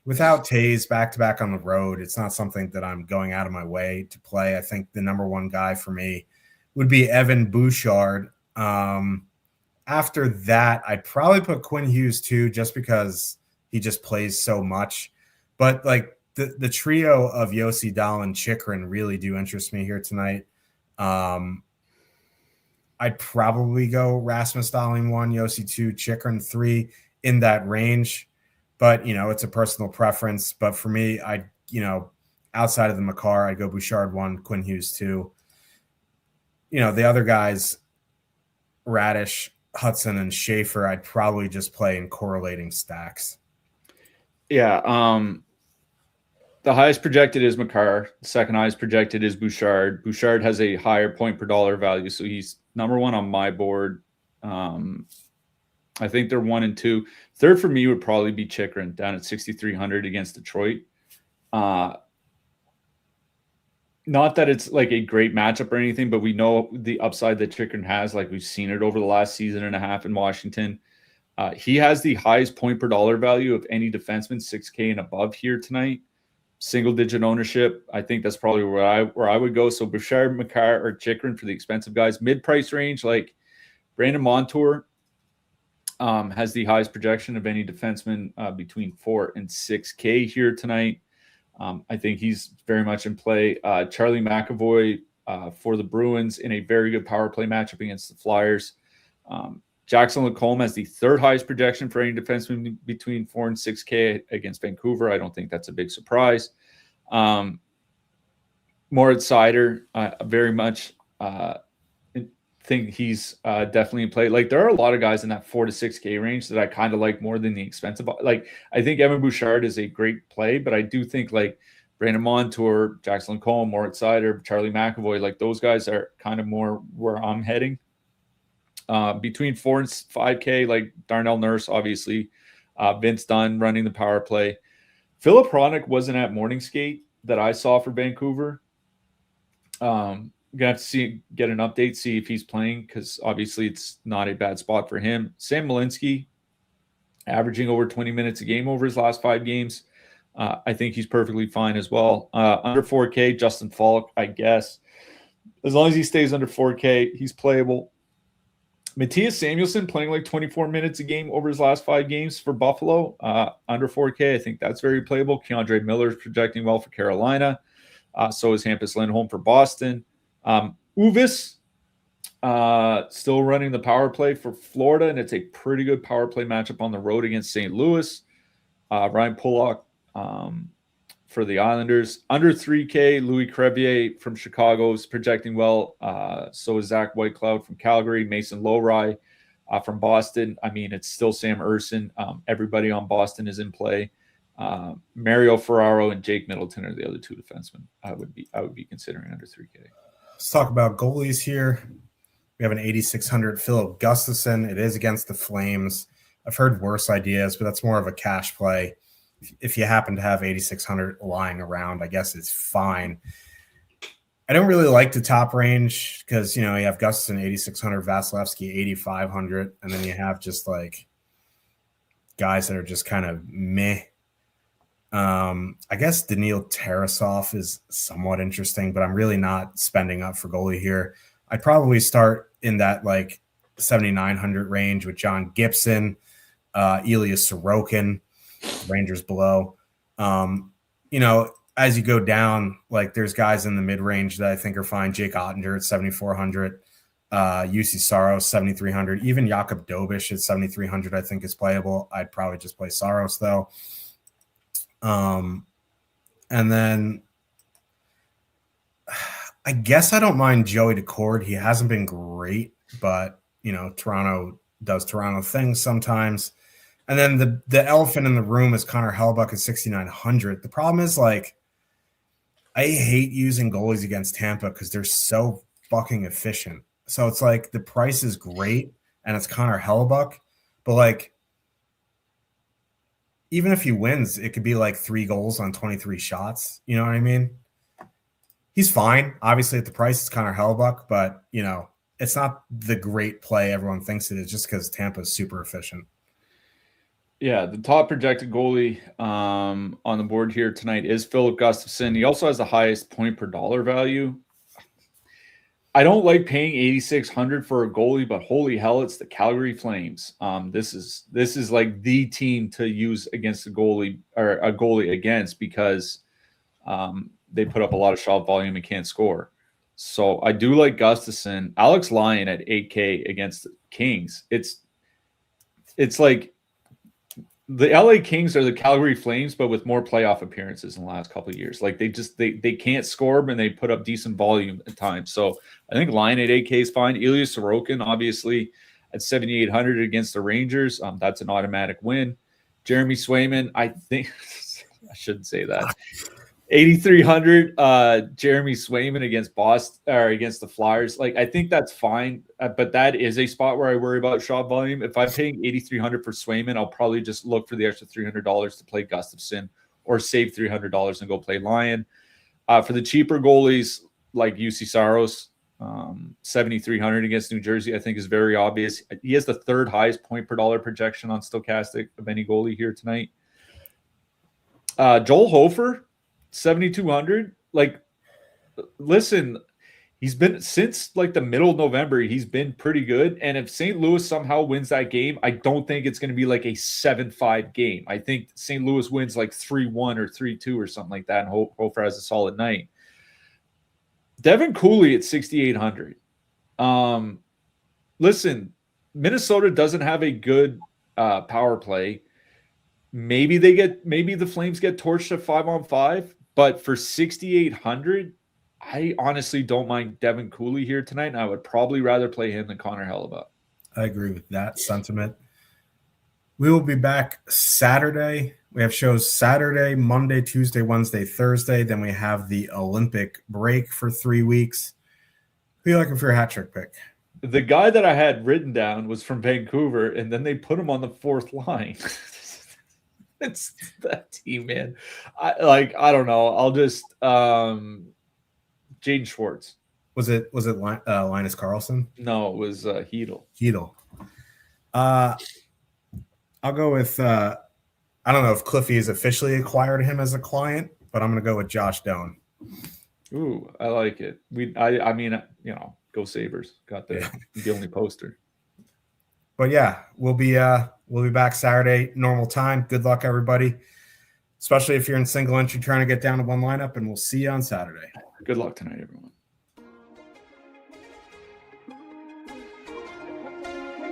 without Taves back-to-back on the road, it's not something that I'm going out of my way to play. I think the number one guy for me would be Evan Bouchard. After that, I'd probably put Quinn Hughes too, just because he just plays so much. But like the trio of Yossi, Dahlin, Chychrun really do interest me here tonight. I'd probably go Rasmus Dahlin 1, Yossi 2, Chychrun 3 in that range. But, it's a personal preference. But for me, outside of the Makar, I'd go Bouchard 1, Quinn Hughes 2. The other guys, Radish, Hudson, and Schaefer, I'd probably just play in correlating stacks. Yeah. The highest projected is Makar. The second highest projected is Bouchard. Bouchard has a higher point per dollar value, so he's number one on my board. I think they're 1 and 2. Third for me would probably be Chychrun down at 6,300 against Detroit. Not that it's like a great matchup or anything, but we know the upside that Chychrun has. Like we've seen it over the last season and a half in Washington. He has the highest point per dollar value of any defenseman, 6K and above here tonight. Single-digit ownership. I think that's probably where I would go. So Bouchard, Makar, or Chychrun for the expensive guys. Mid-price range, like Brandon Montour has the highest projection of any defenseman between 4 and 6K here tonight. I think he's very much in play. Charlie McAvoy for the Bruins in a very good power play matchup against the Flyers. Jackson Lacombe has the third highest projection for any defenseman between 4 and 6K against Vancouver. I don't think that's a big surprise. Moritz Seider, very much think he's definitely in play. Like there are a lot of guys in that 4 to 6K range that I kind of like more than the expensive. Like I think Evan Bouchard is a great play, but I do think like Brandon Montour, Jackson Lacombe, Moritz Seider, Charlie McAvoy, like those guys are kind of more where I'm heading. Between 4 and 5K, like Darnell Nurse, obviously, Vince Dunn running the power play. Philip Hronik wasn't at morning skate that I saw for Vancouver. Gonna have to get an update, see if he's playing, because obviously it's not a bad spot for him. Sam Malinsky, averaging over 20 minutes a game over his last 5 games. I think he's perfectly fine as well. Under 4K, Justin Falk, I guess. As long as he stays under 4K, he's playable. Matthias Samuelsson playing like 24 minutes a game over his last 5 games for Buffalo, under 4K. I think that's very playable. Keandre Miller is projecting well for Carolina. So is Hampus Lindholm for Boston. Uvis still running the power play for Florida, and it's a pretty good power play matchup on the road against St. Louis. Ryan Pulock for the Islanders. Under 3K, Louis Crevier from Chicago is projecting well. So is Zach Whitecloud from Calgary, Mason Lowry from Boston. I mean, it's still Sam Urson. Everybody on Boston is in play. Mario Ferraro and Jake Middleton are the other 2 defensemen I would be considering under 3K. Let's talk about goalies here. We have an 8,600 Philip Gustafson. It is against the Flames. I've heard worse ideas, but that's more of a cash play. If you happen to have 8,600 lying around, I guess it's fine. I don't really like the top range because, you have Gustafson 8,600, Vasilevsky 8,500, and then you have just like guys that are just kind of meh. I guess Daniil Tarasov is somewhat interesting, but I'm really not spending up for goalie here. I'd probably start in that like 7,900 range with John Gibson, Ilya Sorokin, Rangers below. As you go down, like there's guys in the mid range that I think are fine. Jake Ottinger at 7,400, UC Saros 7,300, even Jakub Dobish at 7,300. I think is playable. I'd probably just play Saros though. And then I guess I don't mind Joey Decord. He hasn't been great, but Toronto does Toronto things sometimes. And then the elephant in the room is Connor Hellebuyck at 6,900. The problem is like I hate using goalies against Tampa because they're so fucking efficient. So it's like the price is great and it's Connor Hellebuyck, but like even if he wins, it could be like 3 goals on 23 shots. You know what I mean? He's fine. Obviously at the price, it's Connor Hellebuyck, but it's not the great play everyone thinks it is just because Tampa is super efficient. Yeah, the top projected goalie on the board here tonight is Philip Gustafson. He also has the highest point per dollar value. I don't like paying 8,600 for a goalie, but holy hell, it's the Calgary Flames. This is like the team to use against a goalie or a goalie against because they put up a lot of shot volume and can't score. So I do like Gustafson. Alex Lyon at 8K against the Kings. It's like the LA Kings are the Calgary Flames, but with more playoff appearances in the last couple of years. Like they can't score, and they put up decent volume at times. So I think Lyon at 8K is fine. Ilya Sorokin, obviously, at 7,800 against the Rangers. That's an automatic win. Jeremy Swayman, I think I shouldn't say that. 8,300, Jeremy Swayman against Boston or against the Flyers. Like I think that's fine, but that is a spot where I worry about shot volume. If I'm paying 8,300 for Swayman, I'll probably just look for the extra $300 to play Gustafson or save $300 and go play Lyon. For the cheaper goalies like UC Saros, 7,300 against New Jersey, I think is very obvious. He has the 3rd highest point per dollar projection on Stokastic of any goalie here tonight. Joel Hofer, 7,200. Like, listen, he's been since like the middle of November, he's been pretty good. And if St. Louis somehow wins that game, I don't think it's going to be like a 7-5 game. I think St. Louis wins like 3-1 or 3-2 or something like that. And Hofer has a solid night. Devin Cooley at 6,800. Listen, Minnesota doesn't have a good power play. Maybe the Flames get torched at 5-on-5, but for 6,800, I honestly don't mind Devin Cooley here tonight, and I would probably rather play him than Connor Hellebuyck. I agree with that sentiment. We will be back Saturday. We have shows Saturday, Monday, Tuesday, Wednesday, Thursday. Then we have the Olympic break for 3 weeks. Who are you looking for your hat trick pick? The guy that I had written down was from Vancouver, and then they put him on the 4th line. It's that team, man. I don't know. I'll just Jaden Schwartz. Was it Linus Carlson? No, it was Hedl. I'll go with I don't know if Cliffy has officially acquired him as a client, but I'm going to go with Josh Doan. Ooh, I like it. I mean, go Sabres. Got the only poster. But yeah, we'll be back Saturday, normal time. Good luck, everybody, especially if you're in single entry trying to get down to one lineup, and we'll see you on Saturday. Good luck tonight, everyone.